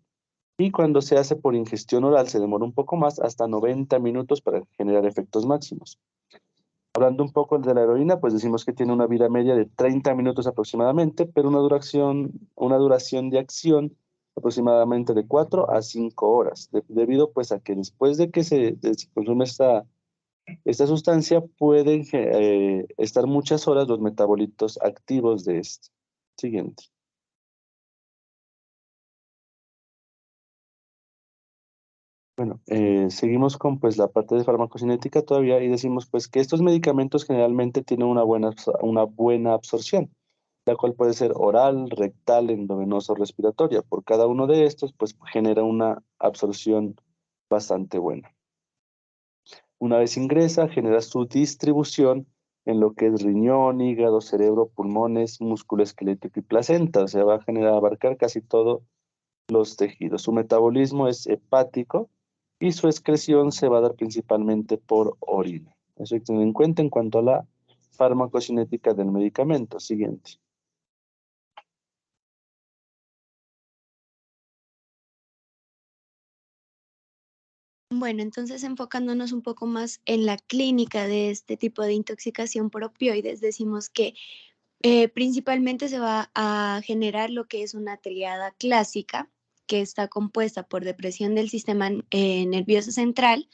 Y cuando se hace por ingestión oral, se demora un poco más, hasta 90 minutos para generar efectos máximos. Hablando un poco de la heroína, pues decimos que tiene una vida media de 30 minutos aproximadamente, pero una duración de acción aproximadamente de 4 a 5 horas, debido pues a que después de que se consume esta sustancia pueden estar muchas horas los metabolitos activos de este. Siguiente. Bueno, seguimos con pues la parte de farmacocinética todavía y decimos pues que estos medicamentos generalmente tienen una buena absorción, la cual puede ser oral, rectal, endovenosa o respiratoria. Por cada uno de estos pues genera una absorción bastante buena. Una vez ingresa, genera su distribución en lo que es riñón, hígado, cerebro, pulmones, músculo esquelético y placenta. O sea, va a abarcar casi todos los tejidos. Su metabolismo es hepático y su excreción se va a dar principalmente por orina. Eso hay que tener en cuenta en cuanto a la farmacocinética del medicamento. Siguiente. Bueno, entonces enfocándonos un poco más en la clínica de este tipo de intoxicación por opioides, decimos que principalmente se va a generar lo que es una triada clásica, que está compuesta por depresión del sistema nervioso central,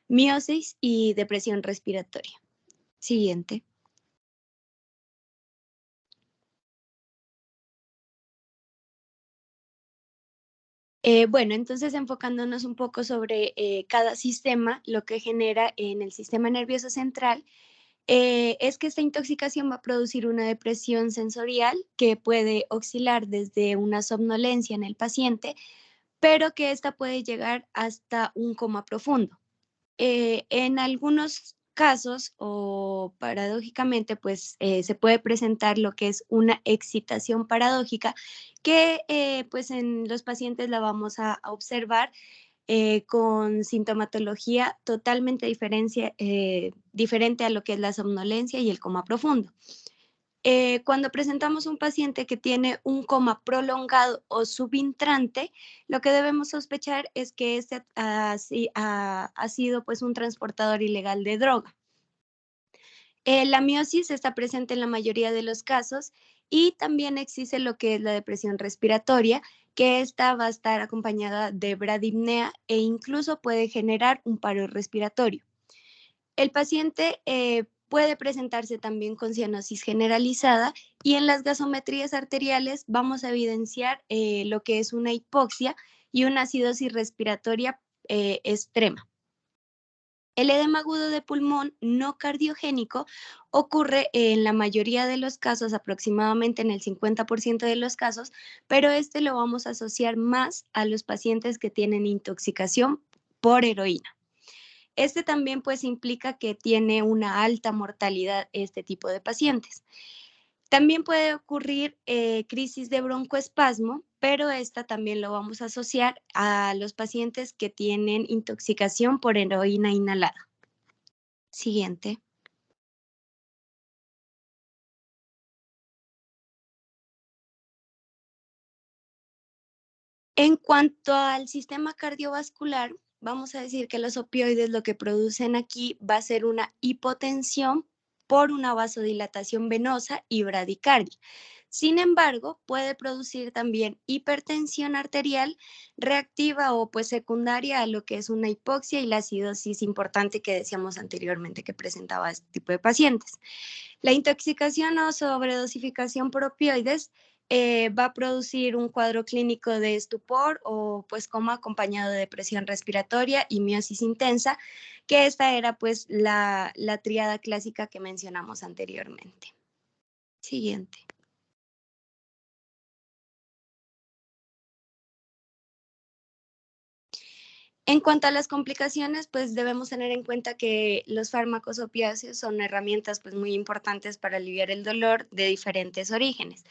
miosis y depresión respiratoria. Siguiente. Bueno, entonces enfocándonos un poco sobre cada sistema, lo que genera en el sistema nervioso central es que esta intoxicación va a producir una depresión sensorial que puede oscilar desde una somnolencia en el paciente, pero que esta puede llegar hasta un coma profundo. En algunos casos o paradójicamente, pues se puede presentar lo que es una excitación paradójica que pues en los pacientes la vamos a observar con sintomatología totalmente diferente a lo que es la somnolencia y el coma profundo. Cuando presentamos un paciente que tiene un coma prolongado o subintrante, lo que debemos sospechar es que este ha sido pues un transportador ilegal de droga. La miosis está presente en la mayoría de los casos y también existe lo que es la depresión respiratoria, que esta va a estar acompañada de bradipnea e incluso puede generar un paro respiratorio. El paciente puede presentarse también con cianosis generalizada y en las gasometrías arteriales vamos a evidenciar lo que es una hipoxia y una acidosis respiratoria extrema. El edema agudo de pulmón no cardiogénico ocurre en la mayoría de los casos, aproximadamente en el 50% de los casos, pero este lo vamos a asociar más a los pacientes que tienen intoxicación por heroína. Este también pues implica que tiene una alta mortalidad este tipo de pacientes. También puede ocurrir crisis de broncoespasmo, pero esta también lo vamos a asociar a los pacientes que tienen intoxicación por heroína inhalada. Siguiente. En cuanto al sistema cardiovascular, vamos a decir que los opioides lo que producen aquí va a ser una hipotensión por una vasodilatación venosa y bradicardia. Sin embargo, puede producir también hipertensión arterial reactiva o pues secundaria a lo que es una hipoxia y la acidosis importante que decíamos anteriormente que presentaba este tipo de pacientes. La intoxicación o sobredosificación por opioides va a producir un cuadro clínico de estupor o pues coma acompañado de depresión respiratoria y miosis intensa, que esta era pues la tríada clásica que mencionamos anteriormente. Siguiente. En cuanto a las complicaciones, pues debemos tener en cuenta que los fármacos opiáceos son herramientas pues muy importantes para aliviar el dolor de diferentes orígenes.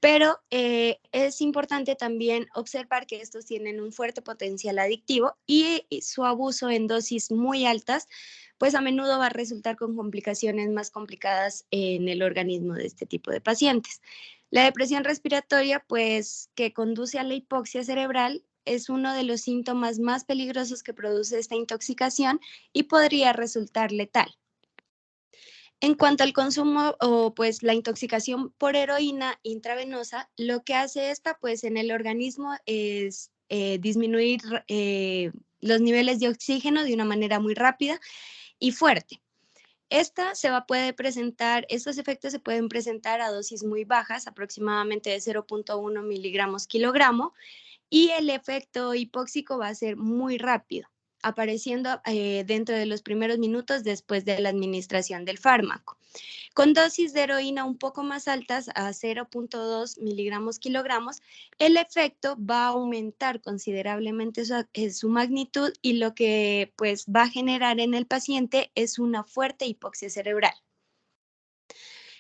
Pero es importante también observar que estos tienen un fuerte potencial adictivo y su abuso en dosis muy altas, pues a menudo va a resultar con complicaciones más complicadas en el organismo de este tipo de pacientes. La depresión respiratoria, pues que conduce a la hipoxia cerebral, es uno de los síntomas más peligrosos que produce esta intoxicación y podría resultar letal. En cuanto al consumo o pues la intoxicación por heroína intravenosa, lo que hace esta pues en el organismo es disminuir los niveles de oxígeno de una manera muy rápida y fuerte. Estos efectos se pueden presentar a dosis muy bajas, aproximadamente de 0.1 miligramos kilogramo, y el efecto hipóxico va a ser muy rápido, apareciendo dentro de los primeros minutos después de la administración del fármaco. Con dosis de heroína un poco más altas, a 0.2 miligramos kilogramos, el efecto va a aumentar considerablemente su magnitud y lo que pues, va a generar en el paciente es una fuerte hipoxia cerebral.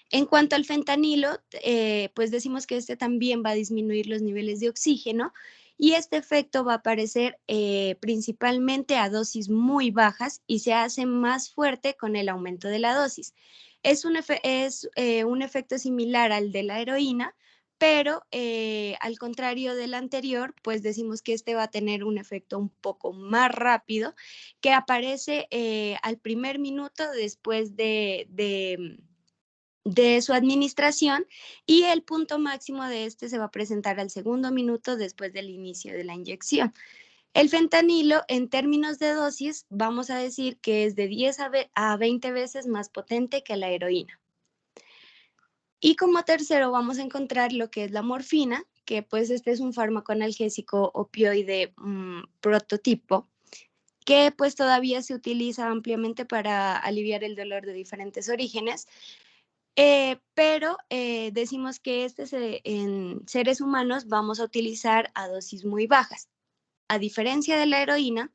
En cuanto al fentanilo, pues decimos que este también va a disminuir los niveles de oxígeno y este efecto va a aparecer principalmente a dosis muy bajas y se hace más fuerte con el aumento de la dosis. Es un efecto similar al de la heroína, pero al contrario del anterior, pues decimos que este va a tener un efecto un poco más rápido que aparece al primer minuto después de su administración y el punto máximo de este se va a presentar al segundo minuto después del inicio de la inyección. El fentanilo, en términos de dosis, vamos a decir que es de 10 a 20 veces más potente que la heroína. Y como tercero vamos a encontrar lo que es la morfina, que pues este es un fármaco analgésico opioide prototipo, que pues todavía se utiliza ampliamente para aliviar el dolor de diferentes orígenes, pero decimos que en seres humanos vamos a utilizar a dosis muy bajas. A diferencia de la heroína,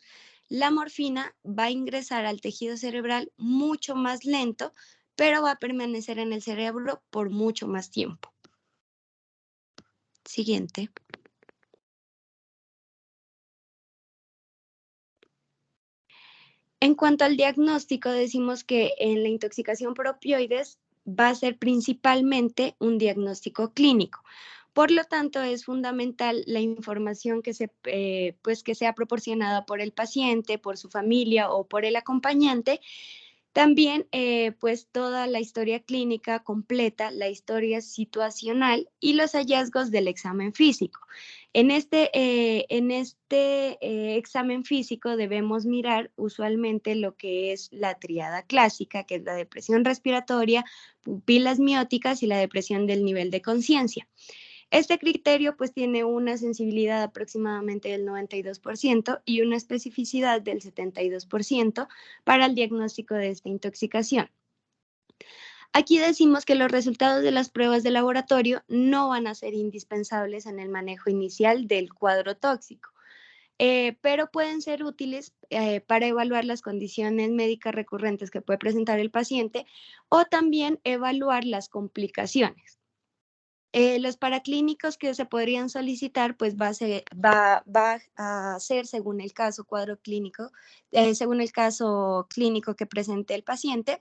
la morfina va a ingresar al tejido cerebral mucho más lento, pero va a permanecer en el cerebro por mucho más tiempo. Siguiente. En cuanto al diagnóstico, decimos que en la intoxicación por opioides va a ser principalmente un diagnóstico clínico. Por lo tanto, es fundamental la información que sea proporcionada por el paciente, por su familia o por el acompañante. También, pues toda la historia clínica completa, la historia situacional y los hallazgos del examen físico. En este examen físico debemos mirar usualmente lo que es la tríada clásica, que es la depresión respiratoria, pupilas mióticas y la depresión del nivel de conciencia. Este criterio pues tiene una sensibilidad aproximadamente del 92% y una especificidad del 72% para el diagnóstico de esta intoxicación. Aquí decimos que los resultados de las pruebas de laboratorio no van a ser indispensables en el manejo inicial del cuadro tóxico, pero pueden ser útiles para evaluar las condiciones médicas recurrentes que puede presentar el paciente o también evaluar las complicaciones. Los paraclínicos que se podrían solicitar, pues va a ser según el caso cuadro clínico, según el caso clínico que presente el paciente,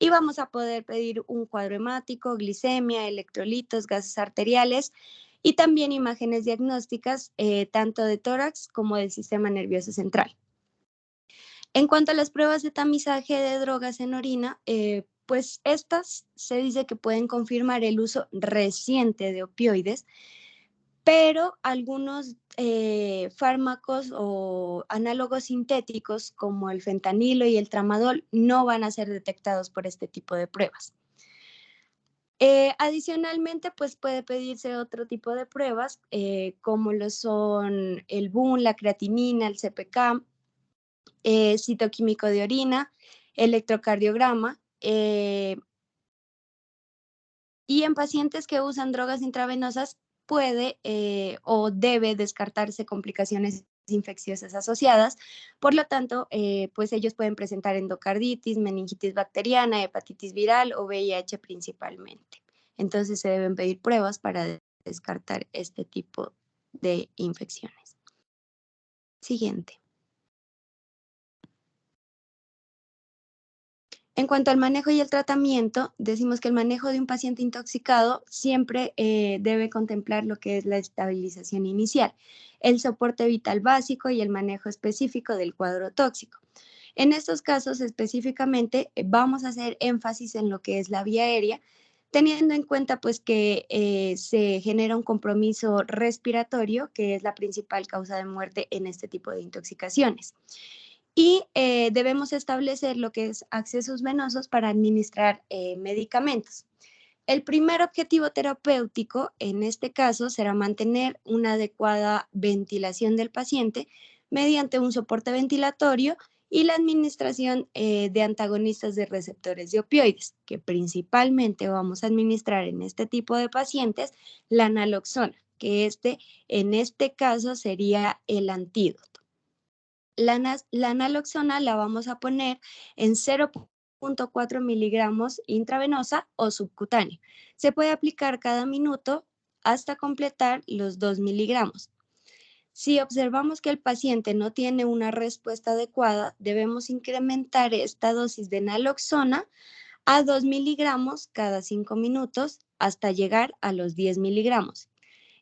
y vamos a poder pedir un cuadro hemático, glicemia, electrolitos, gases arteriales y también imágenes diagnósticas, tanto de tórax como del sistema nervioso central. En cuanto a las pruebas de tamizaje de drogas en orina, pues estas se dice que pueden confirmar el uso reciente de opioides, pero algunos fármacos o análogos sintéticos como el fentanilo y el tramadol no van a ser detectados por este tipo de pruebas. Adicionalmente, pues puede pedirse otro tipo de pruebas como lo son el BUN, la creatinina, el CPK, citoquímico de orina, electrocardiograma, y en pacientes que usan drogas intravenosas puede o debe descartarse complicaciones infecciosas asociadas. Por lo tanto, pues ellos pueden presentar endocarditis, meningitis bacteriana, hepatitis viral o VIH principalmente. Entonces se deben pedir pruebas para descartar este tipo de infecciones. Siguiente. En cuanto al manejo y el tratamiento, decimos que el manejo de un paciente intoxicado siempre debe contemplar lo que es la estabilización inicial, el soporte vital básico y el manejo específico del cuadro tóxico. En estos casos específicamente vamos a hacer énfasis en lo que es la vía aérea, teniendo en cuenta pues que se genera un compromiso respiratorio, que es la principal causa de muerte en este tipo de intoxicaciones. Y debemos establecer lo que es accesos venosos para administrar medicamentos. El primer objetivo terapéutico en este caso será mantener una adecuada ventilación del paciente mediante un soporte ventilatorio y la administración de antagonistas de receptores de opioides, que principalmente vamos a administrar en este tipo de pacientes la naloxona, que en este caso sería el antídoto. La naloxona la vamos a poner en 0.4 miligramos intravenosa o subcutáneo. Se puede aplicar cada minuto hasta completar los 2 miligramos. Si observamos que el paciente no tiene una respuesta adecuada, debemos incrementar esta dosis de naloxona a 2 miligramos cada 5 minutos hasta llegar a los 10 miligramos.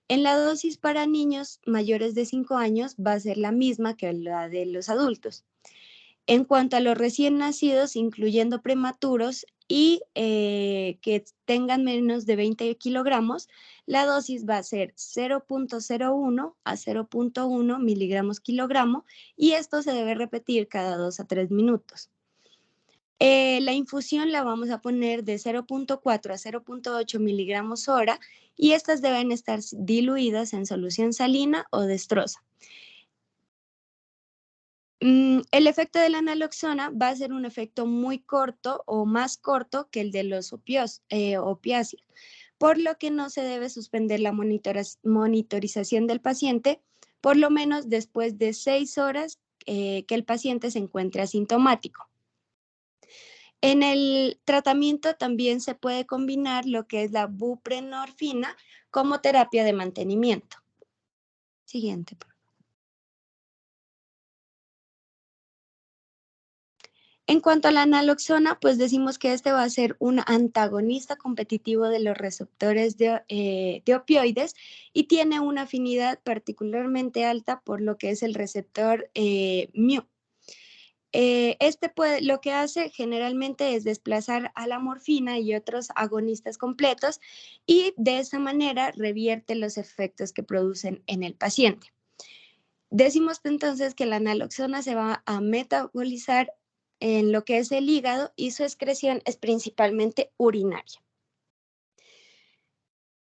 En la dosis para niños mayores de 5 años va a ser la misma que la de los adultos. En cuanto a los recién nacidos, incluyendo prematuros y que tengan menos de 20 kilogramos, la dosis va a ser 0.01 a 0.1 miligramos kilogramo y esto se debe repetir cada 2 a 3 minutos. La infusión la vamos a poner de 0.4 a 0.8 miligramos hora y estas deben estar diluidas en solución salina o destroza. El efecto de la naloxona va a ser un efecto muy corto o más corto que el de los opiáceos, por lo que no se debe suspender la monitorización del paciente, por lo menos después de 6 horas que el paciente se encuentre asintomático. En el tratamiento también se puede combinar lo que es la buprenorfina como terapia de mantenimiento. Siguiente. En cuanto a la naloxona, pues decimos que este va a ser un antagonista competitivo de los receptores de opioides y tiene una afinidad particularmente alta por lo que es el receptor mu. Lo que hace generalmente es desplazar a la morfina y otros agonistas completos y de esa manera revierte los efectos que producen en el paciente. Decimos entonces que la naloxona se va a metabolizar en lo que es el hígado y su excreción es principalmente urinaria.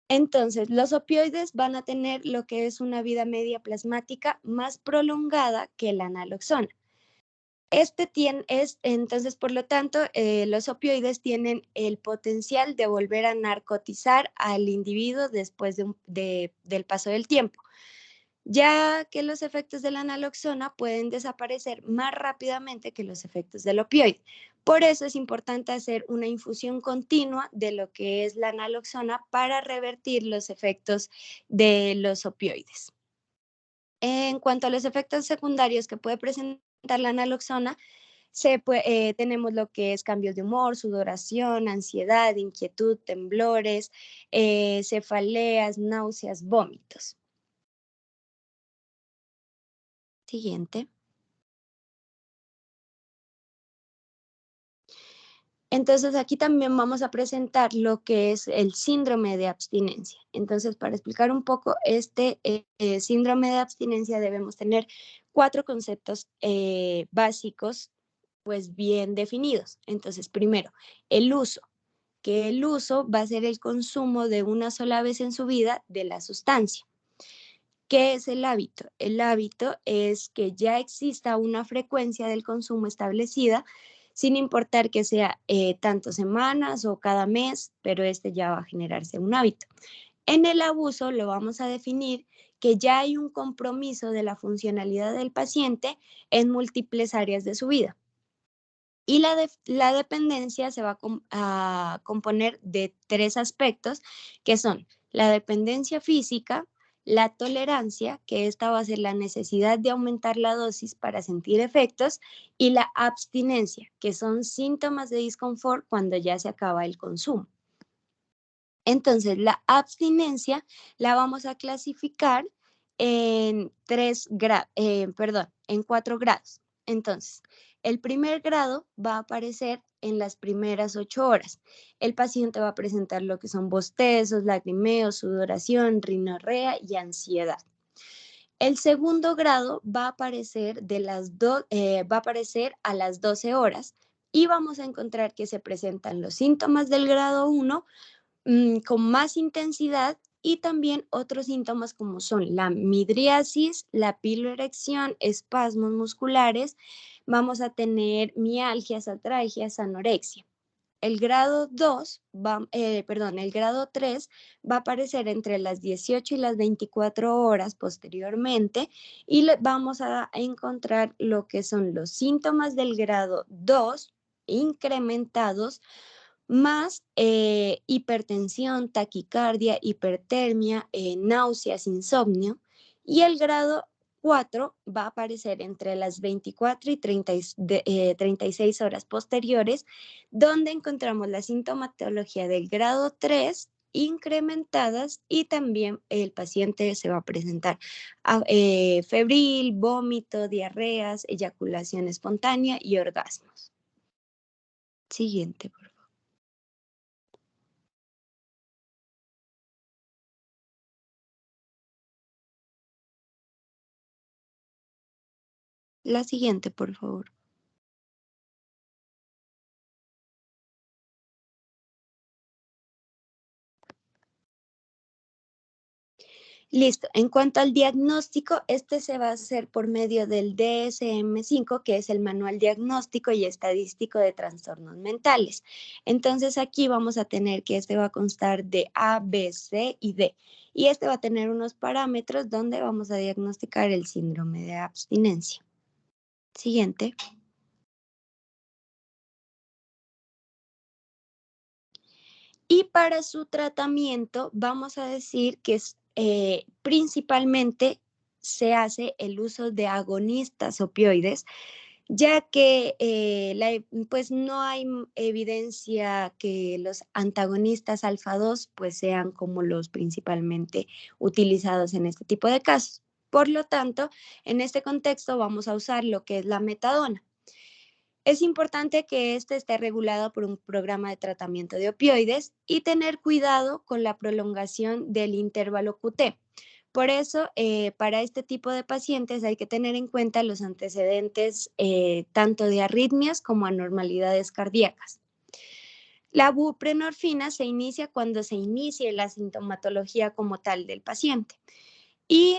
Entonces, los opioides van a tener lo que es una vida media plasmática más prolongada que la naloxona. Entonces, por lo tanto, los opioides tienen el potencial de volver a narcotizar al individuo después del paso del tiempo, ya que los efectos de la naloxona pueden desaparecer más rápidamente que los efectos del opioide. Por eso es importante hacer una infusión continua de lo que es la naloxona para revertir los efectos de los opioides. En cuanto a los efectos secundarios que puede presentar la naloxona, tenemos lo que es cambios de humor, sudoración, ansiedad, inquietud, temblores, cefaleas, náuseas, vómitos. Siguiente. Entonces, aquí también vamos a presentar lo que es el síndrome de abstinencia. Entonces, para explicar un poco este síndrome de abstinencia, debemos tener 4 conceptos básicos, pues bien definidos. Entonces, primero, el uso, que el uso va a ser el consumo de una sola vez en su vida de la sustancia. ¿Qué es el hábito? El hábito es que ya exista una frecuencia del consumo establecida, sin importar que sea tantas semanas o cada mes, pero este ya va a generarse un hábito. En el abuso lo vamos a definir que ya hay un compromiso de la funcionalidad del paciente en múltiples áreas de su vida. Y la dependencia se va a componer de 3 aspectos, que son la dependencia física, la tolerancia, que esta va a ser la necesidad de aumentar la dosis para sentir efectos, y la abstinencia, que son síntomas de disconfort cuando ya se acaba el consumo. Entonces, la abstinencia la vamos a clasificar en 4 grados. Entonces, el primer grado va a aparecer en las primeras 8 horas. El paciente va a presentar lo que son bostezos, lagrimeos, sudoración, rinorrea y ansiedad. El segundo grado va a aparecer, va a aparecer a las 12 horas y vamos a encontrar que se presentan los síntomas del grado 1 con más intensidad y también otros síntomas como son la midriasis, la piloerección, espasmos musculares, vamos a tener mialgias, atralgias, anorexia. El grado 3 va a aparecer entre las 18 y las 24 horas posteriormente y vamos a encontrar lo que son los síntomas del grado 2 incrementados más hipertensión, taquicardia, hipertermia, náuseas, insomnio. Y el grado 4 va a aparecer entre las 24 y 36 horas posteriores, donde encontramos la sintomatología del grado 3 incrementadas y también el paciente se va a presentar febril, vómito, diarreas, eyaculación espontánea y orgasmos. Siguiente, por favor. La siguiente, por favor. Listo. En cuanto al diagnóstico, este se va a hacer por medio del DSM-5, que es el Manual Diagnóstico y Estadístico de Trastornos Mentales. Entonces aquí vamos a tener que este va a constar de A, B, C y D. Y este va a tener unos parámetros donde vamos a diagnosticar el síndrome de abstinencia. Siguiente. Y para su tratamiento vamos a decir que es, principalmente se hace el uso de agonistas opioides, ya que pues no hay evidencia que los antagonistas alfa 2 pues sean como los principalmente utilizados en este tipo de casos. Por lo tanto, en este contexto vamos a usar lo que es la metadona. Es importante que este esté regulado por un programa de tratamiento de opioides y tener cuidado con la prolongación del intervalo QT. Por eso, para este tipo de pacientes hay que tener en cuenta los antecedentes tanto de arritmias como anormalidades cardíacas. La buprenorfina se inicia cuando se inicie la sintomatología como tal del paciente. Y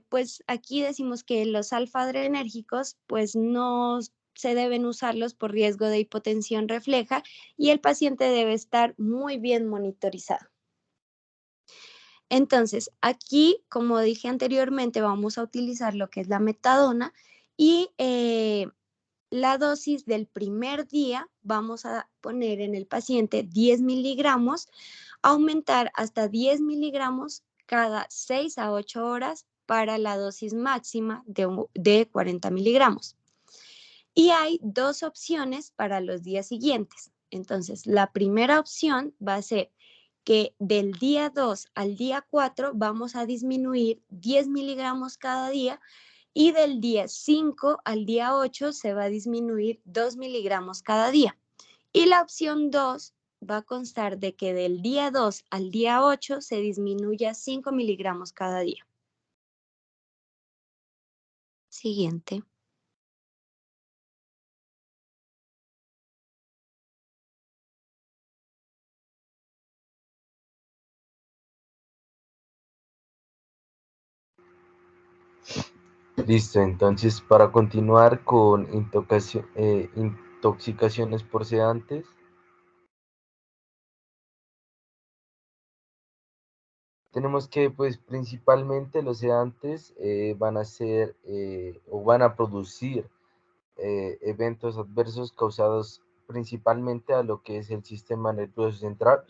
pues aquí decimos que los alfa-adrenérgicos pues no se deben usarlos por riesgo de hipotensión refleja y el paciente debe estar muy bien monitorizado. Entonces, aquí, como dije anteriormente, vamos a utilizar lo que es la metadona y la dosis del primer día vamos a poner en el paciente 10 miligramos, aumentar hasta 10 miligramos cada 6 a 8 horas para la dosis máxima de 40 miligramos. Y hay dos opciones para los días siguientes. Entonces, la primera opción va a ser que del día 2 al día 4 vamos a disminuir 10 miligramos cada día y del día 5 al día 8 se va a disminuir 2 miligramos cada día. Y la opción 2 va a constar de que del día 2 al día 8 se disminuya 5 miligramos cada día. Siguiente. Listo, entonces para continuar con intoxicaciones por sedantes, tenemos que pues principalmente los sedantes van a ser o van a producir eventos adversos causados principalmente a lo que es el sistema nervioso central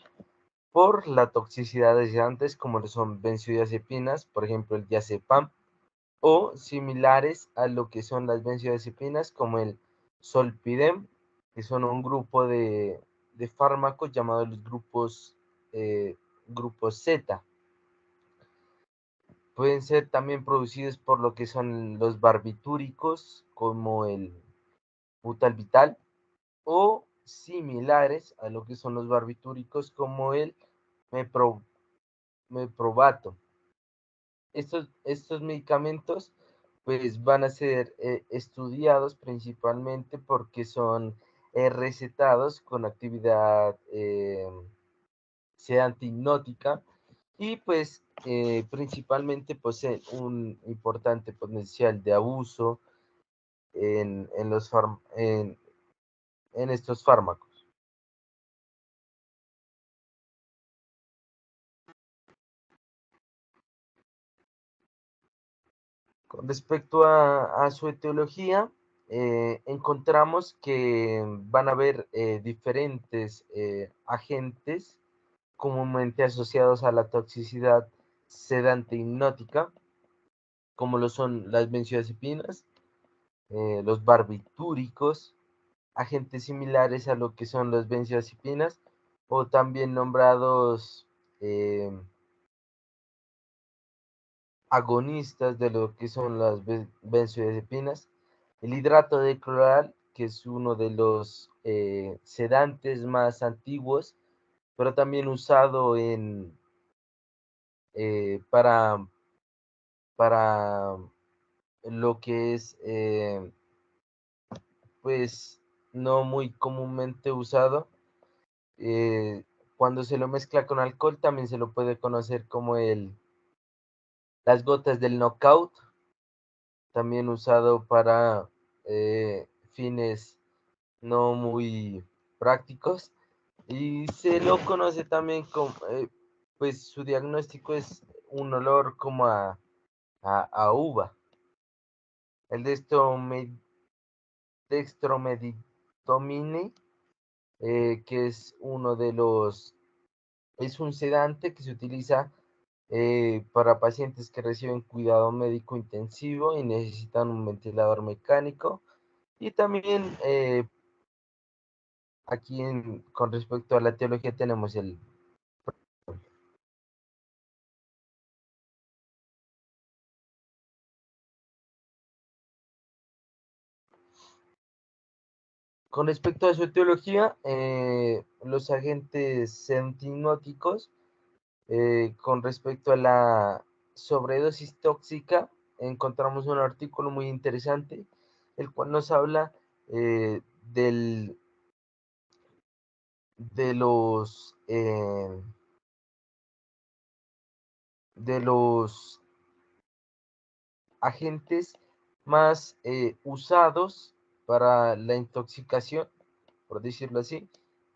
por la toxicidad de sedantes como lo son benzodiazepinas, por ejemplo el diazepam, o similares a lo que son las benzodiazepinas como el Zolpidem, que son un grupo de fármacos llamados los grupos Z. Pueden ser también producidos por lo que son los barbitúricos como el butalbital o similares a lo que son los barbitúricos como el meprobato. Estos medicamentos pues van a ser estudiados principalmente porque son recetados con actividad sedante hipnótica y pues principalmente poseen un importante potencial de abuso en estos fármacos. Con respecto a su etiología, encontramos que van a haber diferentes agentes comúnmente asociados a la toxicidad sedante hipnótica, como lo son las benzodiazepinas, los barbitúricos, agentes similares a lo que son las benzodiazepinas, o también nombrados agonistas de lo que son las benzodiazepinas, el hidrato de cloral, que es uno de los sedantes más antiguos, pero también usado para lo que es, pues, no muy comúnmente usado. Cuando se lo mezcla con alcohol, también se lo puede conocer como el Las gotas del knockout, también usado para fines no muy prácticos, y se lo conoce también como, pues su diagnóstico es un olor como a uva. El dextromethorphan, que es es un sedante que se utiliza para pacientes que reciben cuidado médico intensivo y necesitan un ventilador mecánico. Y también aquí con respecto a la teología tenemos con respecto a su teología, los agentes sentinóticos, con respecto a la sobredosis tóxica, encontramos un artículo muy interesante, el cual nos habla de los agentes más usados para la intoxicación, por decirlo así.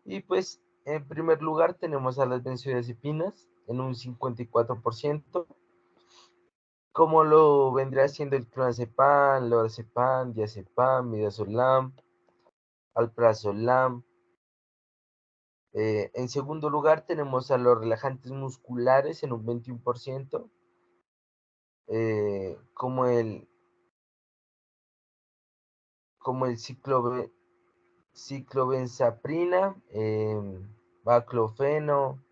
Y pues en primer lugar tenemos a las benzodiazepinas en un 54%, como lo vendría siendo el clonazepam, lorazepam, diazepam, midazolam, alprazolam. En segundo lugar tenemos a los relajantes musculares en un 21%, como el ciclobenzaprina, baclofeno,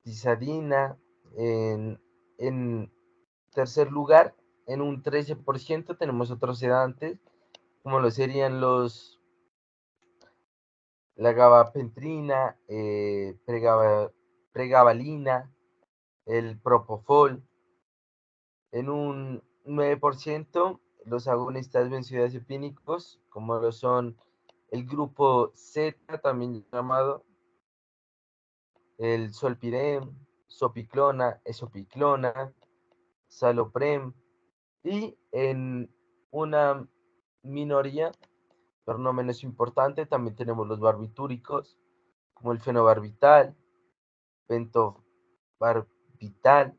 tizadina. En tercer lugar, en un 13% tenemos otros sedantes, como lo serían la gabapentrina, pregabalina, el propofol. En un 9%, los agonistas benzodiazepínicos, como lo son el grupo Z, también llamado el solpirem, sopiclona, esopiclona, saloprem. Y en una minoría, pero no menos importante, también tenemos los barbitúricos, como el fenobarbital, pentobarbital,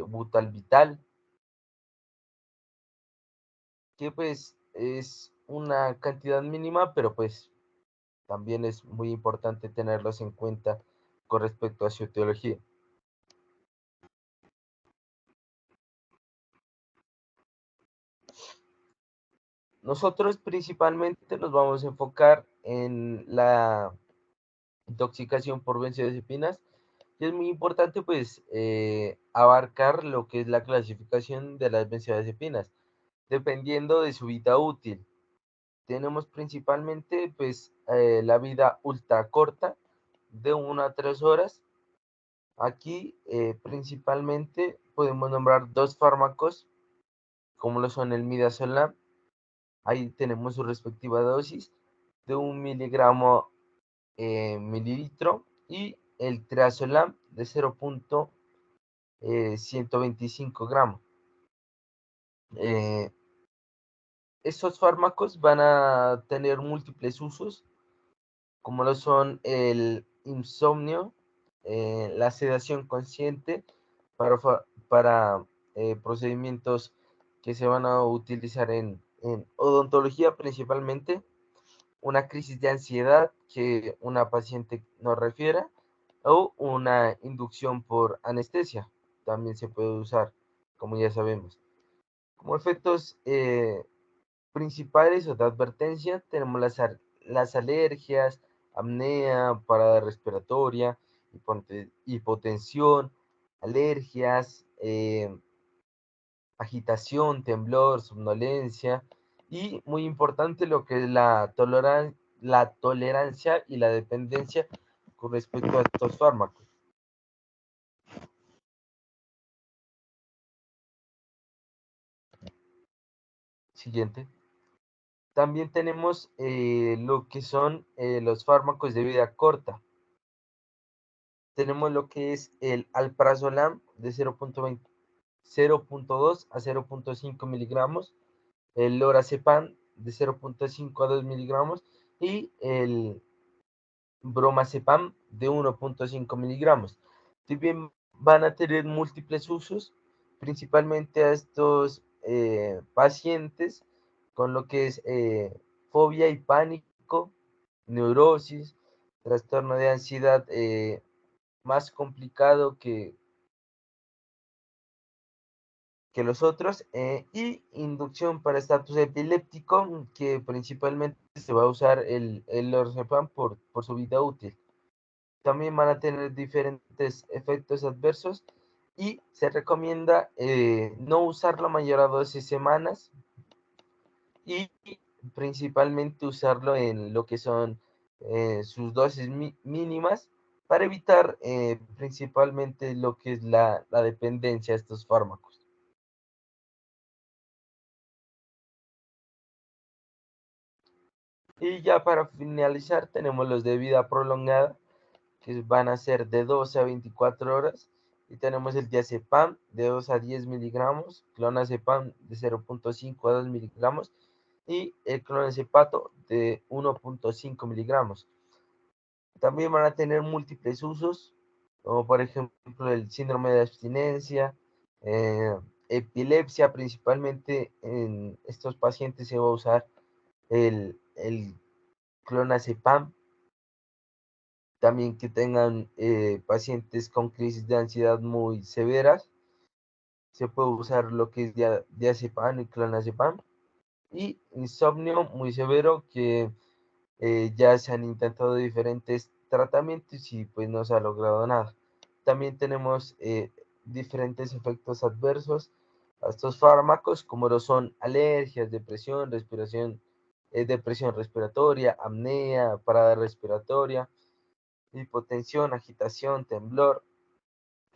butalbital, que pues es una cantidad mínima, pero pues también es muy importante tenerlos en cuenta con respecto a su etiología. Nosotros principalmente nos vamos a enfocar en la intoxicación por benzodiazepinas, y es muy importante pues abarcar lo que es la clasificación de las benzodiazepinas, dependiendo de su vida útil. Tenemos principalmente pues la vida ultra corta, de 1 a 3 horas. Aquí principalmente podemos nombrar dos fármacos, como lo son el midazolam. Ahí tenemos su respectiva dosis de 1 miligramo mililitro, y el triazolam de 0.125 gramos. Estos fármacos van a tener múltiples usos, como lo son el insomnio, la sedación consciente para procedimientos que se van a utilizar en odontología principalmente, una crisis de ansiedad que una paciente nos refiera, o una inducción por anestesia, también se puede usar, como ya sabemos. Como efectos principales o de advertencia tenemos las alergias, apnea, parada respiratoria, hipotensión, alergias, agitación, temblor, somnolencia, y muy importante lo que es la tolerancia y la dependencia con respecto a estos fármacos. Siguiente. También tenemos lo que son los fármacos de vida corta. tenemos lo que es el alprazolam de 0.2 a 0.5 miligramos, el lorazepam de 0.5 a 2 miligramos y el bromazepam de 1.5 miligramos. Si bien van a tener múltiples usos, principalmente a estos pacientes con lo que es fobia y pánico, neurosis, trastorno de ansiedad más complicado que los otros, y inducción para estatus epiléptico, que principalmente se va a usar el lorazepam por su vida útil. También van a tener diferentes efectos adversos y se recomienda no usarlo mayor a 12 semanas y principalmente usarlo en lo que son sus dosis mínimas para evitar principalmente lo que es la dependencia a estos fármacos. Y ya para finalizar tenemos los de vida prolongada, que van a ser de 12 a 24 horas. Y tenemos el diazepam de 2 a 10 miligramos, clonazepam de 0.5 a 2 miligramos y el clonazepato de 1.5 miligramos. También van a tener múltiples usos, como por ejemplo el síndrome de abstinencia, epilepsia, principalmente en estos pacientes se va a usar el clonazepam. También que tengan pacientes con crisis de ansiedad muy severas, se puede usar lo que es diazepam y clonazepam. Y insomnio muy severo, que ya se han intentado diferentes tratamientos y pues no se ha logrado nada. También tenemos diferentes efectos adversos a estos fármacos, como lo son alergias, depresión, depresión respiratoria, apnea, parada respiratoria, hipotensión, agitación, temblor.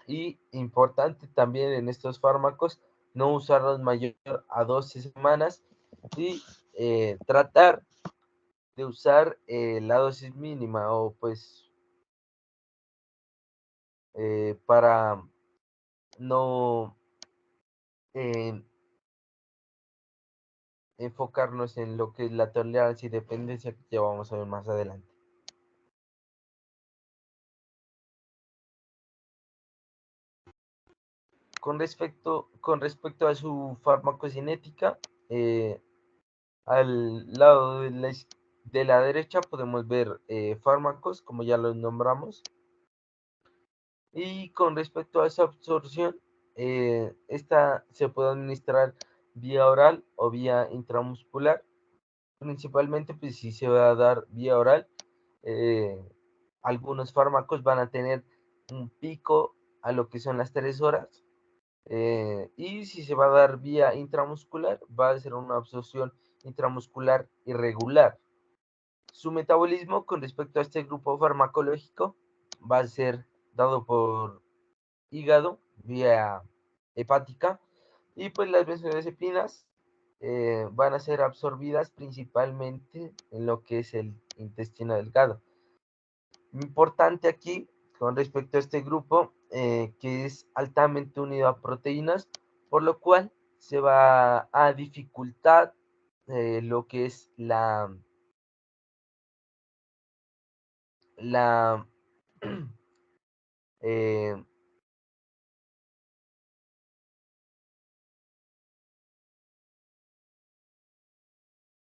Y importante también en estos fármacos, no usarlos mayor a 12 semanas y tratar de usar la dosis mínima o pues para no enfocarnos en lo que es la tolerancia y dependencia, que ya vamos a ver más adelante. Con respecto a su farmacocinética, al lado de la derecha podemos ver fármacos, como ya los nombramos. Y con respecto a esa absorción, esta se puede administrar vía oral o vía intramuscular. Principalmente, pues si se va a dar vía oral, algunos fármacos van a tener un pico a lo que son las 3 horas. Y si se va a dar vía intramuscular, va a ser una absorción intramuscular irregular. Su metabolismo con respecto a este grupo farmacológico va a ser dado por hígado, vía hepática, y pues las benzodiazepinas van a ser absorbidas principalmente en lo que es el intestino delgado. Importante aquí con respecto a este grupo, que es altamente unido a proteínas, por lo cual se va a dificultar lo que es eh,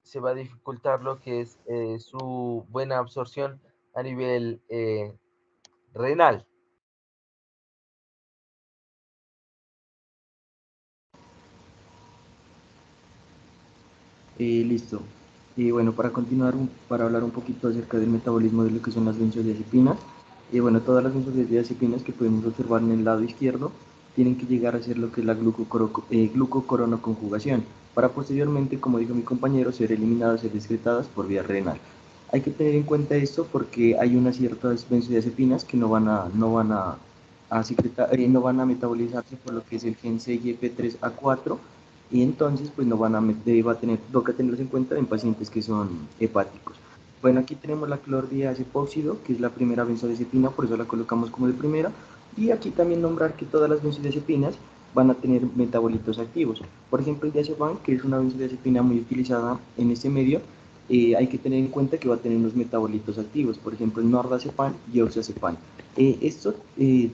se va a dificultar lo que es su buena absorción a nivel renal. Listo. Y bueno, para continuar, para hablar un poquito acerca del metabolismo de lo que son las benzodiazepinas, bueno, todas las benzodiazepinas que podemos observar en el lado izquierdo tienen que llegar a ser lo que es la glucocoronoconjugación, para posteriormente, como dijo mi compañero, ser eliminadas, ser excretadas por vía renal. Hay que tener en cuenta esto porque hay unas ciertas benzodiazepinas que no van a metabolizarse por lo que es el gen CYP3A4, y entonces pues no van a toca tenerlos en cuenta en pacientes que son hepáticos. Bueno, aquí tenemos la clordiazepóxido, que es la primera benzodiazepina, por eso la colocamos como de primera. Y aquí también nombrar que todas las benzodiazepinas van a tener metabolitos activos. Por ejemplo, el diazepam, que es una benzodiazepina muy utilizada en este medio, hay que tener en cuenta que va a tener unos metabolitos activos, por ejemplo, el nordazepam y oxazepam.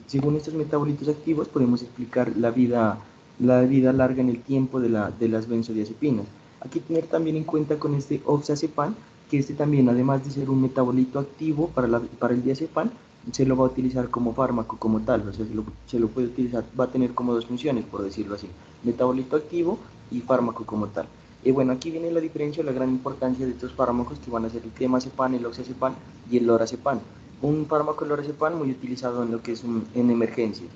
Según estos metabolitos activos, podemos explicar la vida larga en el tiempo de las benzodiazepinas. Aquí tener también en cuenta con este oxazepam, que este también, además de ser un metabolito activo para el diazepam, se lo va a utilizar como fármaco como tal, o sea, se lo puede utilizar, va a tener como dos funciones, por decirlo así, metabolito activo y fármaco como tal. Bueno, aquí viene la diferencia, la gran importancia de estos fármacos que van a ser el temazepam, el oxazepam y el lorazepam. Un fármaco, el lorazepam, muy utilizado en lo que es en emergencias.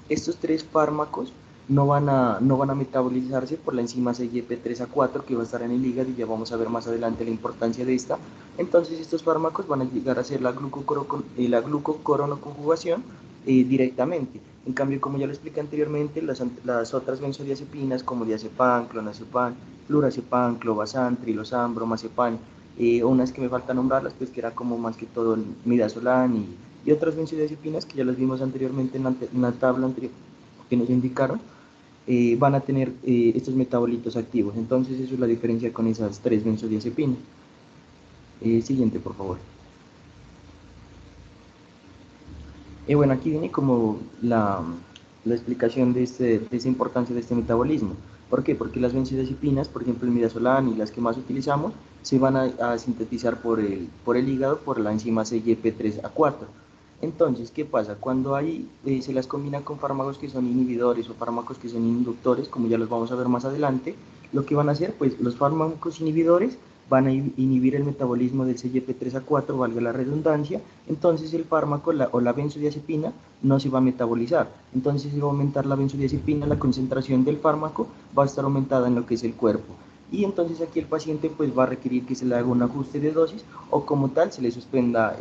Estos tres fármacos no van a metabolizarse por la enzima CYP3A4 que va a estar en el hígado, y ya vamos a ver más adelante la importancia de esta. Entonces estos fármacos van a llegar a hacer la glucocoronoconjugación directamente. En cambio, como ya lo expliqué anteriormente, las otras benzodiazepinas como diazepam, clonazepam, flurazepam, clobazam, trilozam, bromazepam, unas que me falta nombrarlas, pues que era como más que todo el midazolam y otras benzodiazepinas que ya las vimos anteriormente en la tabla anterior que nos indicaron, van a tener estos metabolitos activos. Entonces, eso es la diferencia con esas tres benzodiazepinas. Siguiente, por favor. Bueno, aquí viene como la explicación de esa importancia de este metabolismo. ¿Por qué? Porque las benzodiazepinas, por ejemplo el midazolam y las que más utilizamos, se van a sintetizar por el hígado por la enzima CYP3A4. Entonces, ¿qué pasa? Cuando se las combina con fármacos que son inhibidores o fármacos que son inductores, como ya los vamos a ver más adelante, lo que van a hacer, pues los fármacos inhibidores van a inhibir el metabolismo del CYP3A4, valga la redundancia. Entonces el fármaco o la benzodiazepina no se va a metabolizar. Entonces se va a aumentar la benzodiazepina, la concentración del fármaco va a estar aumentada en lo que es el cuerpo. Y entonces aquí el paciente pues va a requerir que se le haga un ajuste de dosis o como tal se le suspenda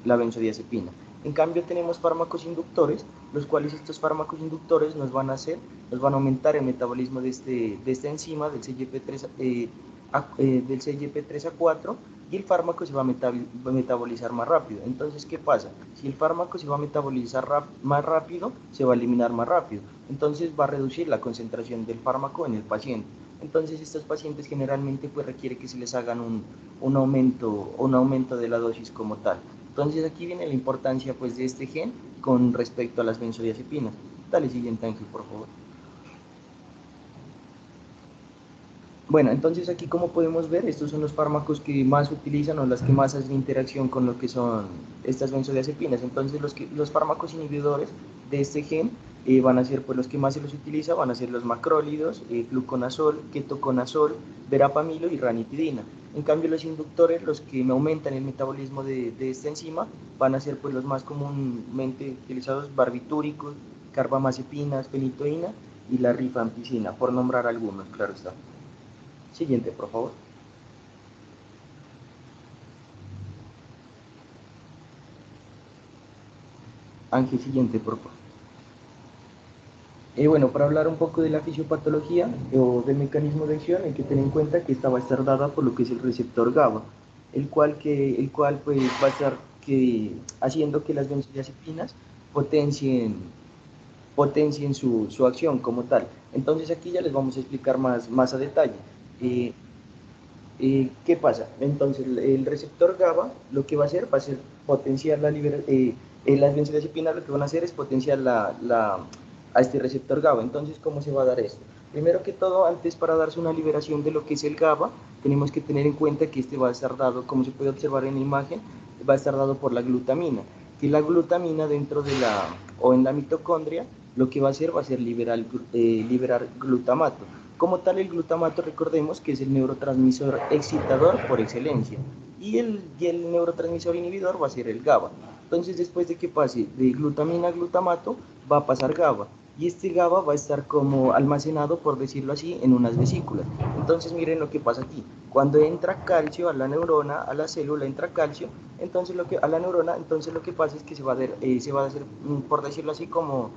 la benzodiazepina. En cambio tenemos fármacos inductores, los cuales estos fármacos inductores nos van a aumentar el metabolismo de esta enzima del CYP3A4 y el fármaco se va a metabolizar más rápido. Entonces, ¿qué pasa? Si el fármaco se va a metabolizar más rápido, se va a eliminar más rápido. Entonces va a reducir la concentración del fármaco en el paciente. Entonces estos pacientes generalmente pues requiere que se les hagan un aumento de la dosis como tal. Entonces aquí viene la importancia pues de este gen con respecto a las benzodiazepinas. Dale siguiente, Ángel, por favor. Bueno, entonces aquí como podemos ver, estos son los fármacos que más utilizan o las que más hacen interacción con lo que son estas benzodiazepinas. Entonces los fármacos inhibidores de este gen van a ser, pues los que más se los utiliza, van a ser los macrólidos, fluconazol, ketoconazol, verapamilo y ranitidina. En cambio los inductores, los que me aumentan el metabolismo de esta enzima, van a ser pues los más comúnmente utilizados, barbitúricos, carbamazepinas, fenitoína y la rifampicina, por nombrar algunos, claro está. Siguiente, por favor. Ángel, siguiente, por favor. Bueno, para hablar un poco de la fisiopatología o del mecanismo de acción, hay que tener en cuenta que esta va a estar dada por lo que es el receptor GABA, el cual pues, va a estar haciendo que las benzodiazepinas potencien su acción como tal. Entonces aquí ya les vamos a explicar más a detalle. ¿Qué pasa? Entonces el receptor GABA lo que va a hacer potenciar las benzodiazepinas lo que van a hacer es potenciar a este receptor GABA. Entonces, ¿cómo se va a dar esto? Primero que todo, antes para darse una liberación de lo que es el GABA, tenemos que tener en cuenta que este va a estar dado, como se puede observar en la imagen, va a estar dado por la glutamina. Que la glutamina dentro o en la mitocondria, lo que va a hacer liberar glutamato. Como tal, el glutamato, recordemos que es el neurotransmisor excitador por excelencia, y el neurotransmisor inhibidor va a ser el GABA. Entonces, después de que pase de glutamina a glutamato, va a pasar GABA, y este GABA va a estar como almacenado, por decirlo así, en unas vesículas. Entonces, miren lo que pasa aquí. Cuando entra calcio a la neurona, a la célula entra calcio, entonces a la neurona, entonces lo que pasa es que se va a hacer, por decirlo así, como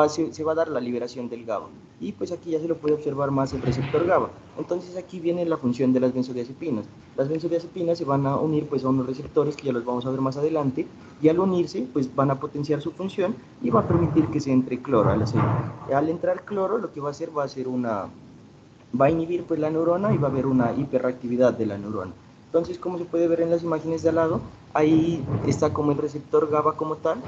se va a dar la liberación del GABA. y pues aquí ya se lo puede observar más el receptor GABA. Entonces aquí viene la función de las benzodiazepinas. Las benzodiazepinas se van a unir pues a unos receptores que ya los vamos a ver más adelante, y al unirse pues van a potenciar su función y va a permitir que se entre cloro a la célula. Al entrar cloro lo que va a hacer va a inhibir pues la neurona y va a haber una hiperactividad de la neurona. Entonces, como se puede ver en las imágenes de al lado, ahí está como el receptor GABA como tal,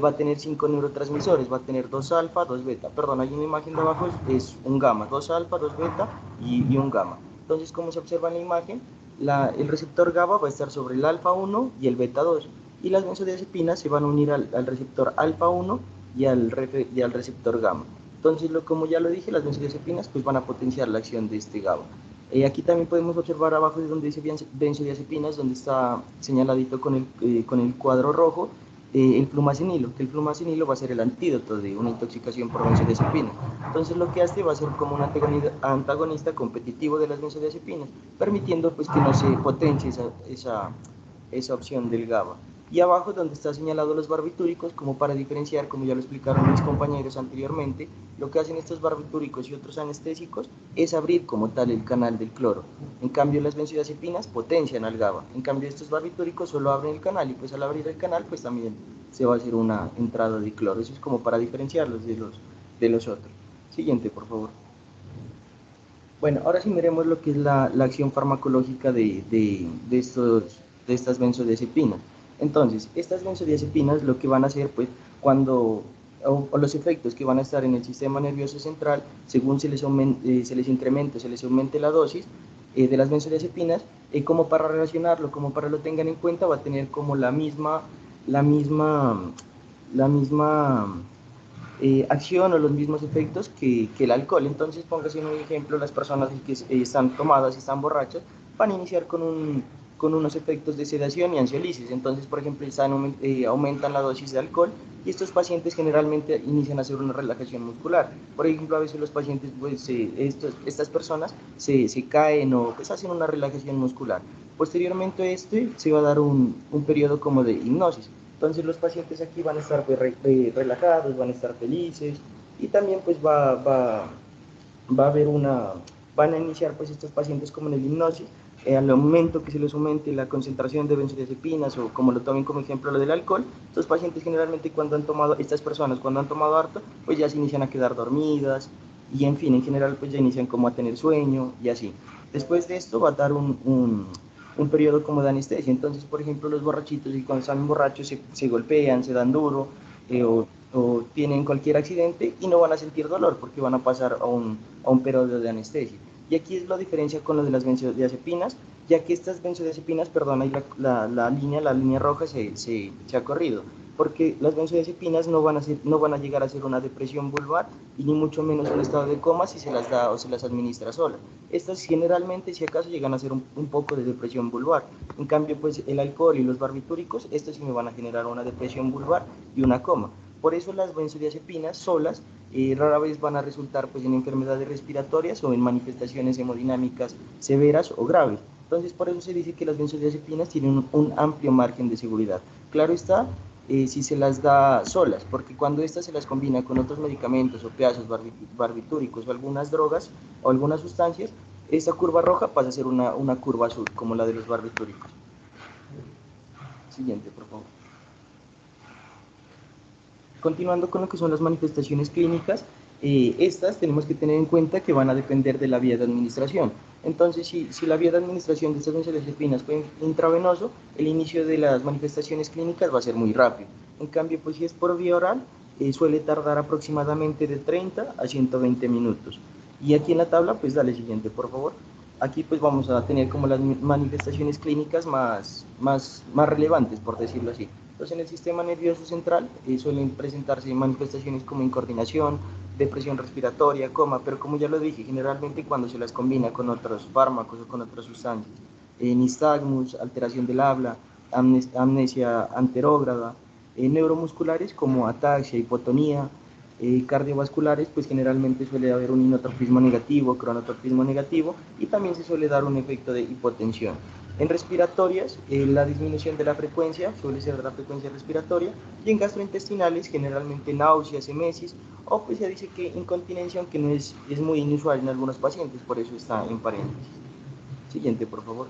va a tener 5 neurotransmisores, va a tener 2 alfa, 2 beta, perdón, ahí en la imagen de abajo es un gamma, 2 alfa, 2 beta y un gamma. Entonces, como se observa en la imagen, el receptor GABA va a estar sobre el alfa 1 y el beta 2, y las benzodiazepinas se van a unir al receptor alfa 1 y al receptor gamma. Entonces, como ya lo dije, las benzodiazepinas pues van a potenciar la acción de este GABA. Aquí también podemos observar abajo de donde dice benzodiazepinas, donde está señaladito con el cuadro rojo, el flumacenilo, que el flumacenilo va a ser el antídoto de una intoxicación por benzodiazepinas. Entonces lo que hace va a ser como un antagonista competitivo de las benzodiazepinas, permitiendo pues que no se potencie esa opción del GABA. Y abajo donde está señalado los barbitúricos, como para diferenciar, como ya lo explicaron mis compañeros anteriormente, lo que hacen estos barbitúricos y otros anestésicos es abrir como tal el canal del cloro. En cambio las benzodiazepinas potencian al GABA. En cambio estos barbitúricos solo abren el canal, y pues al abrir el canal pues también se va a hacer una entrada de cloro. Eso es como para diferenciarlos de los otros. Siguiente, por favor. Bueno, ahora sí miremos lo que es la acción farmacológica de estas benzodiazepinas. Entonces, estas benzodiazepinas lo que van a hacer, pues, o los efectos que van a estar en el sistema nervioso central, según se les incremente, se les aumente la dosis de las benzodiazepinas, como para relacionarlo, como para lo tengan en cuenta, va a tener como la misma acción o los mismos efectos que el alcohol. Entonces, póngase un ejemplo, las personas que están tomadas y están borrachas van a iniciar con unos efectos de sedación y ansiolisis. Entonces, por ejemplo, aumentan la dosis de alcohol, y estos pacientes generalmente inician a hacer una relajación muscular. Por ejemplo, a veces los pacientes, pues, estas personas se caen o pues hacen una relajación muscular. Posteriormente se va a dar un periodo como de hipnosis. Entonces los pacientes aquí van a estar relajados, van a estar felices, y también pues va a haber van a iniciar pues estos pacientes como en el hipnosis, al momento que se les aumente la concentración de benzodiazepinas, o como lo tomen como ejemplo lo del alcohol, estos pacientes generalmente estas personas cuando han tomado harto, pues ya se inician a quedar dormidas, y en fin, en general pues ya inician como a tener sueño y así. Después de esto va a dar un periodo como de anestesia. Entonces, por ejemplo, los borrachitos, y cuando están borrachos se golpean, se dan duro, o tienen cualquier accidente y no van a sentir dolor porque van a pasar a un periodo de anestesia. Y aquí es la diferencia con lo de las benzodiazepinas, ya que estas benzodiazepinas, perdón, ahí la línea roja se ha corrido, porque las benzodiazepinas no van a llegar a ser una depresión vulvar, y ni mucho menos un estado de coma si se las da o se las administra sola. Estas generalmente, si acaso, llegan a ser un poco de depresión vulvar. En cambio, pues el alcohol y los barbitúricos, estos sí me van a generar una depresión vulvar y una coma. Por eso las benzodiazepinas solas rara vez van a resultar pues en enfermedades respiratorias o en manifestaciones hemodinámicas severas o graves. Entonces, por eso se dice que las benzodiazepinas tienen un amplio margen de seguridad. Claro está, si se las da solas, porque cuando estas se las combina con otros medicamentos, opiáceos, barbitúricos o algunas drogas o algunas sustancias, esta curva roja pasa a ser una curva azul, como la de los barbitúricos. Siguiente, por favor. Continuando con lo que son las manifestaciones clínicas, estas tenemos que tener en cuenta que van a depender de la vía de administración. Entonces, si la vía de administración de estas benzodiazepinas fue intravenoso, el inicio de las manifestaciones clínicas va a ser muy rápido. En cambio, pues si es por vía oral, suele tardar aproximadamente de 30 a 120 minutos. Y aquí en la tabla, pues dale siguiente, por favor. Aquí pues vamos a tener como las manifestaciones clínicas más relevantes, por decirlo así. Entonces, en el sistema nervioso central suelen presentarse manifestaciones como incoordinación, depresión respiratoria, coma, pero como ya lo dije, generalmente cuando se las combina con otros fármacos o con otras sustancias. Nistagmus, alteración del habla, amnesia anterógrada, neuromusculares como ataxia, hipotonía, cardiovasculares, pues generalmente suele haber un inotropismo negativo, cronotropismo negativo, y también se suele dar un efecto de hipotensión. En respiratorias, la disminución de la frecuencia suele ser de la frecuencia respiratoria, y en gastrointestinales generalmente náuseas, emesis, o pues se dice que incontinencia, aunque no es muy inusual en algunos pacientes, por eso está en paréntesis. Siguiente, por favor.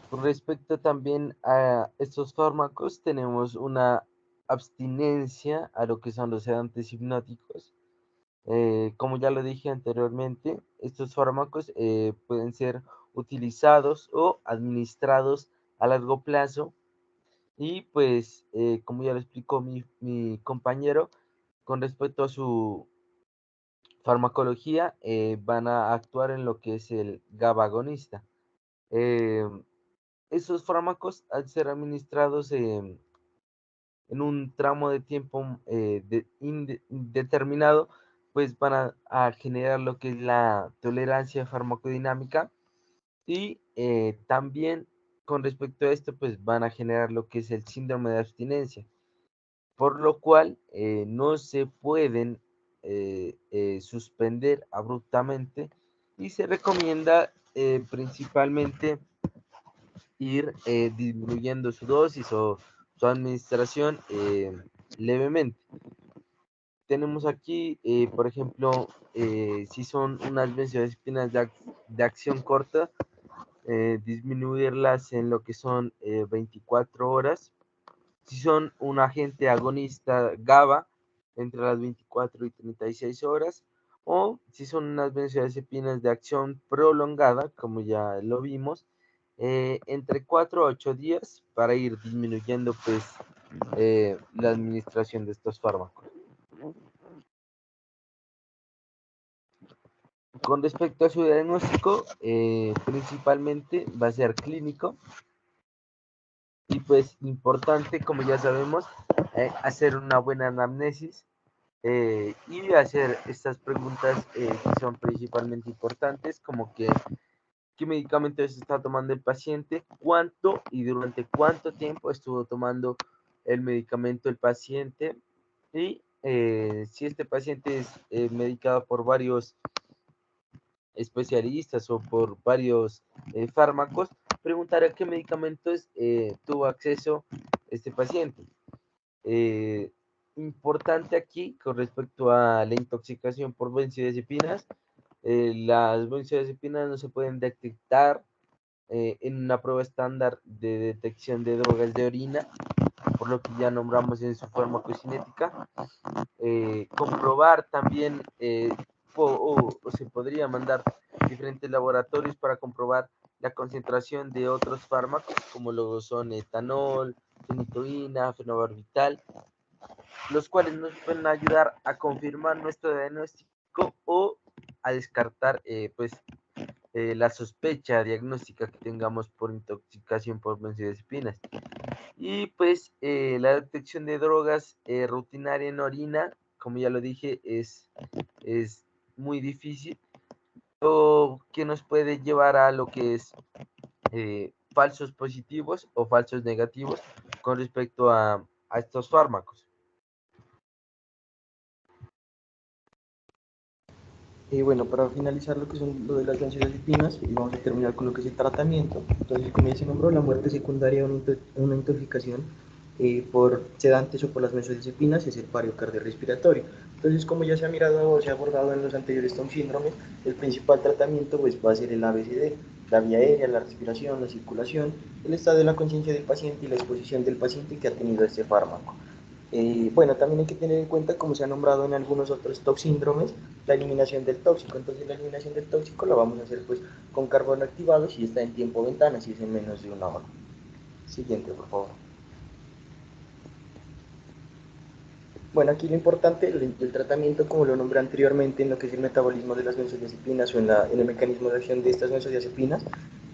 Con respecto también a estos fármacos, tenemos una abstinencia a lo que son los sedantes hipnóticos. Como ya lo dije anteriormente, estos fármacos pueden ser utilizados o administrados a largo plazo y pues, como ya lo explicó mi compañero, con respecto a su farmacología, van a actuar en lo que es el GABA agonista. Esos fármacos, al ser administrados en un tramo de tiempo indeterminado, pues van a generar lo que es la tolerancia farmacodinámica y también con respecto a esto, pues van a generar lo que es el síndrome de abstinencia, por lo cual no se pueden suspender abruptamente y se recomienda principalmente ir disminuyendo su dosis o su administración levemente. Tenemos aquí, por ejemplo, si son unas benzodiazepinas de acción corta, disminuirlas en lo que son 24 horas. Si son un agente agonista GABA, entre las 24 y 36 horas. O si son unas benzodiazepinas de acción prolongada, como ya lo vimos, entre 4 a 8 días para ir disminuyendo pues la administración de estos fármacos. Con respecto a su diagnóstico, principalmente va a ser clínico y pues importante, como ya sabemos, hacer una buena anamnesis y hacer estas preguntas que son principalmente importantes, como que qué medicamentos está tomando el paciente, cuánto y durante cuánto tiempo estuvo tomando el medicamento el paciente y si este paciente es medicado por varios especialistas o por varios fármacos, preguntar a qué medicamentos tuvo acceso este paciente. Importante aquí con respecto a la intoxicación por benzodiazepinas, las benzodiazepinas no se pueden detectar en una prueba estándar de detección de drogas de orina, por lo que ya nombramos en su farmacocinética. Comprobar también o se podría mandar diferentes laboratorios para comprobar la concentración de otros fármacos, como lo son etanol, fenitoína, fenobarbital, los cuales nos pueden ayudar a confirmar nuestro diagnóstico o a descartar la sospecha diagnóstica que tengamos por intoxicación por benzodiazepinas. Y pues la detección de drogas rutinaria en orina, como ya lo dije, es muy difícil, o que nos puede llevar a lo que es falsos positivos o falsos negativos con respecto a estos fármacos. Bueno, para finalizar lo que son lo de las benzodiazepinas, vamos a terminar con lo que es el tratamiento. Entonces, como ya se nombró, la muerte secundaria de una intoxicación por sedantes o por las benzodiazepinas es el paro cardiorrespiratorio. Entonces, como ya se ha mirado o se ha abordado en los anteriores TON síndromes, el principal tratamiento pues, va a ser el ABCD, la vía aérea, la respiración, la circulación, el estado de la conciencia del paciente y la exposición del paciente que ha tenido este fármaco. Bueno, también hay que tener en cuenta, como se ha nombrado en algunos otros toxíndromes, la eliminación del tóxico. Entonces, la eliminación del tóxico la vamos a hacer pues con carbono activado si está en tiempo ventana, si es en menos de una hora. Siguiente, por favor. Bueno, aquí lo importante, el tratamiento, como lo nombré anteriormente, en lo que es el metabolismo de las benzodiazepinas o en el mecanismo de acción de estas benzodiazepinas,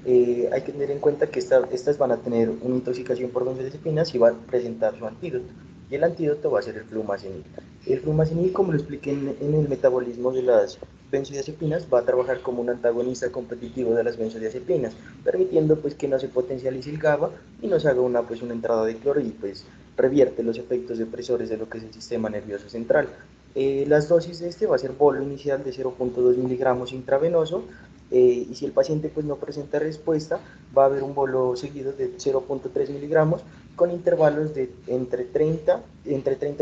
hay que tener en cuenta que estas van a tener una intoxicación por benzodiazepinas y van a presentar su antídoto. Y el antídoto va a ser el flumazenil. El flumazenil, como lo expliqué en el metabolismo de las benzodiazepinas, va a trabajar como un antagonista competitivo de las benzodiazepinas, permitiendo pues que no se potencialice el GABA y no se haga una entrada de cloro y pues revierte los efectos depresores de lo que es el sistema nervioso central. Las dosis de este va a ser bolo inicial de 0.2 miligramos intravenoso y si el paciente pues no presenta respuesta, va a haber un bolo seguido de 0.3 miligramos con intervalos de entre 30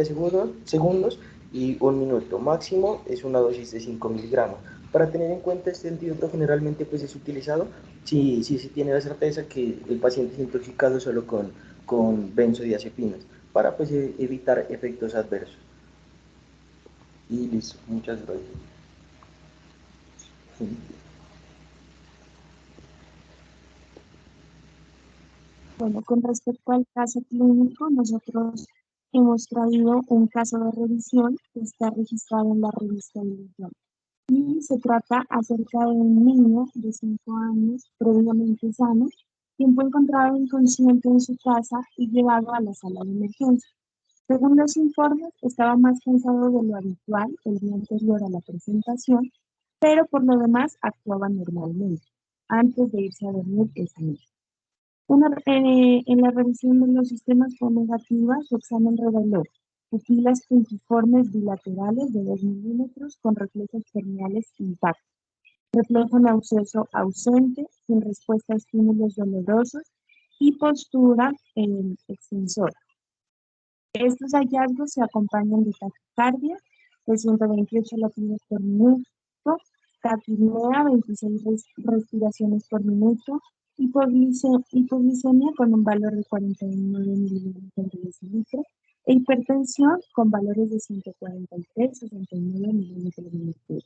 segundos y un minuto. Máximo es una dosis de 5 miligramos. Para tener en cuenta, este antídoto generalmente pues es utilizado si se tiene la certeza que el paciente es intoxicado solo con benzodiazepinas, para pues evitar efectos adversos. Y listo, muchas gracias. Bueno, con respecto al caso clínico, nosotros hemos traído un caso de revisión que está registrado en la revista Idioma. Y se trata acerca de un niño de 5 años, previamente sano, quien fue encontrado inconsciente en su casa y llevado a la sala de emergencia. Según los informes, estaba más cansado de lo habitual el día anterior a la presentación, pero por lo demás actuaba normalmente antes de irse a dormir esa noche. En la revisión de los sistemas fue negativa, su examen reveló pupilas puntiformes bilaterales de 2 milímetros con reflejos corneales intactos, reflejo nauseoso ausente, sin respuesta a estímulos dolorosos y postura extensora. Estos hallazgos se acompañan de taquicardia de 128 latidos por minuto, taquipnea 26 respiraciones por minuto, hipoglicemia con un valor de 49 miligramos de decilitro e hipertensión con valores de 143, 69 milímetros de mercurio.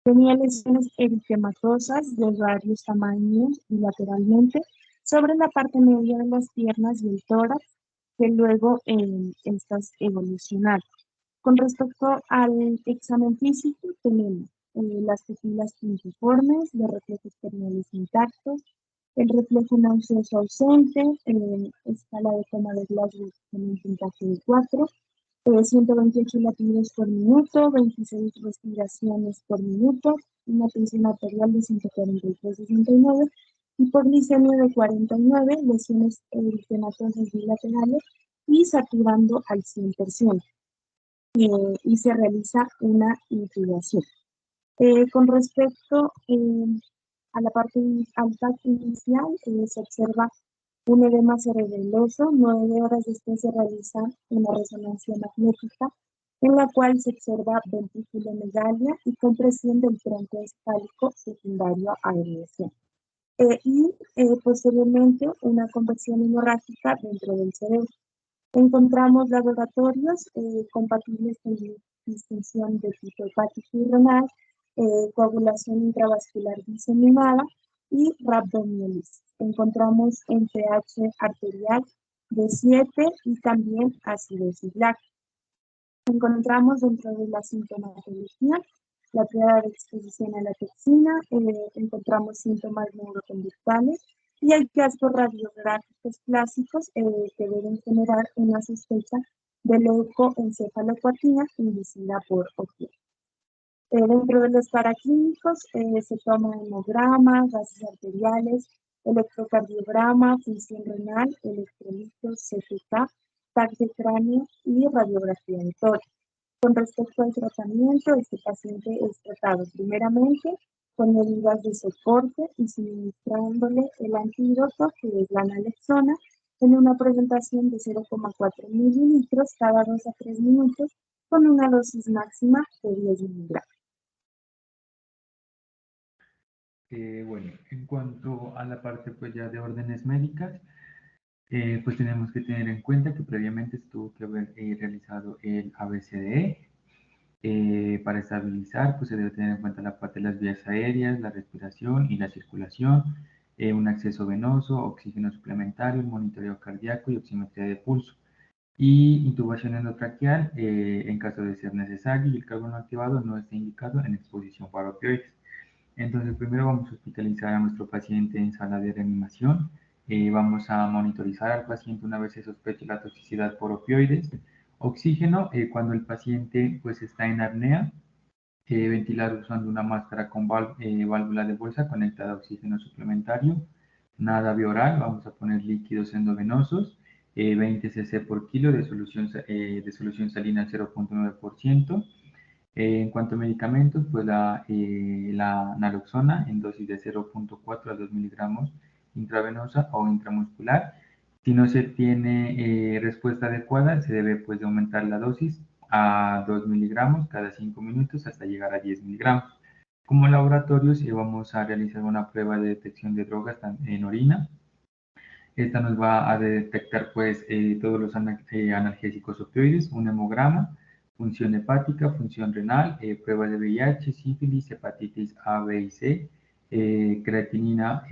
Tenía lesiones eritematosas de varios tamaños bilateralmente sobre la parte media de las piernas y el tórax, que luego estas evolucionaron. Con respecto al examen físico, tenemos las pupilas puntiformes, los reflejos corneales intactos, el reflejo nauseoso ausente, escala de coma de Glasgow con un puntaje de 4, 128 latidos por minuto, 26 respiraciones por minuto, una tensión arterial de 143/69, hipoglicemia de 49, lesiones eritematosas bilaterales y saturando al 100%. Y se realiza una intubación. Con respecto a la parte inicial, se observa un edema cerebeloso. 9 horas después se realiza una resonancia magnética en la cual se observa ventriculomegalia y compresión del tronco encefálico secundario a agresión. Posteriormente una conversión hemorrágica dentro del cerebro. Encontramos laboratorios compatibles con distinción de tipo hepático y renal, coagulación intravascular diseminada y rhabdomiólisis. Encontramos un pH arterial de 7 y también acidosis láctea. Encontramos dentro de la sintomatología la prueba de exposición a la toxina, encontramos síntomas neuroconductuales y hallazgos radiográficos clásicos que deben generar una sospecha de leucoencefalopatia inducida por opioides. Dentro de los paraclínicos se toma hemograma, gases arteriales, electrocardiograma, función renal, electrolitos, CTK, TAC de cráneo y radiografía de tórax. Con respecto al tratamiento, este paciente es tratado primeramente con medidas de soporte y suministrándole el antídoto, que es la naloxona, en una presentación de 0,4 mililitros cada 2 a 3 minutos con una dosis máxima de 10 miligramos. Bueno, en cuanto a la parte pues ya de órdenes médicas, pues tenemos que tener en cuenta que previamente se tuvo que haber realizado el ABCDE. Para estabilizar, pues se debe tener en cuenta la parte de las vías aéreas, la respiración y la circulación, un acceso venoso, oxígeno suplementario, monitoreo cardíaco y oximetría de pulso. Y intubación endotraqueal en caso de ser necesario y el carbono activado no está indicado en exposición para opioides. Entonces, primero vamos a hospitalizar a nuestro paciente en sala de reanimación. Vamos a monitorizar al paciente una vez se sospeche la toxicidad por opioides. Oxígeno, cuando el paciente pues está en apnea, ventilar usando una máscara con válvula de bolsa conectada a oxígeno suplementario. Nada bioral, vamos a poner líquidos endovenosos, 20 cc por kilo de solución salina al 0.9%. En cuanto a medicamentos, pues la naloxona en dosis de 0.4 a 2 miligramos intravenosa o intramuscular. Si no se tiene respuesta adecuada, se debe pues de aumentar la dosis a 2 miligramos cada 5 minutos hasta llegar a 10 miligramos. Como laboratorios vamos a realizar una prueba de detección de drogas en orina. Esta nos va a detectar pues todos los analgésicos opioides, un hemograma, función hepática, función renal, pruebas de VIH, sífilis, hepatitis A, B y C, creatinina,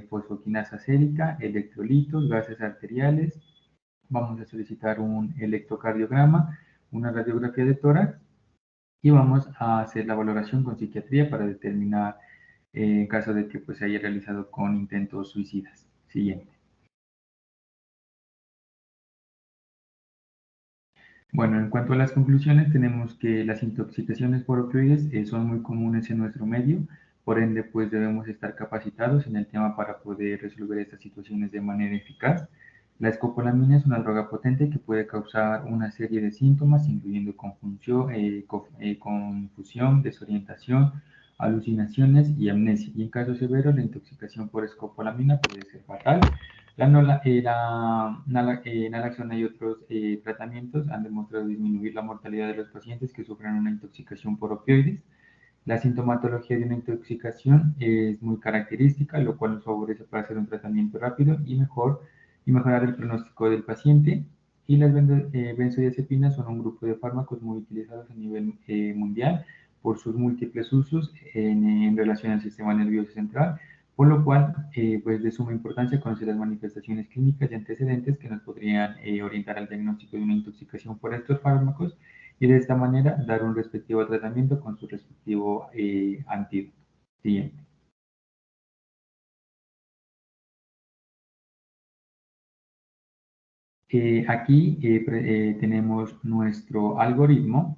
fosfoquinasa sérica, electrolitos, gases arteriales. Vamos a solicitar un electrocardiograma, una radiografía de tórax y vamos a hacer la valoración con psiquiatría para determinar en caso de que pues, se haya realizado con intentos suicidas. Siguiente. Bueno, en cuanto a las conclusiones, tenemos que las intoxicaciones por opioides son muy comunes en nuestro medio, por ende, pues debemos estar capacitados en el tema para poder resolver estas situaciones de manera eficaz. La escopolamina es una droga potente que puede causar una serie de síntomas, incluyendo confusión, desorientación, alucinaciones y amnesia. Y en caso severo, la intoxicación por escopolamina puede ser fatal. Naloxona y otros tratamientos han demostrado disminuir la mortalidad de los pacientes que sufren una intoxicación por opioides. La sintomatología de una intoxicación es muy característica, lo cual nos favorece para hacer un tratamiento rápido y mejorar el pronóstico del paciente. Y las benzodiazepinas son un grupo de fármacos muy utilizados a nivel mundial por sus múltiples usos en relación al sistema nervioso central, por lo cual pues de suma importancia conocer las manifestaciones clínicas y antecedentes que nos podrían orientar al diagnóstico de una intoxicación por estos fármacos y de esta manera dar un respectivo tratamiento con su respectivo antídoto. Siguiente. Aquí tenemos nuestro algoritmo.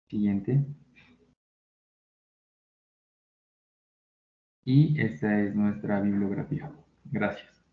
Siguiente. Y esta es nuestra bibliografía. Gracias.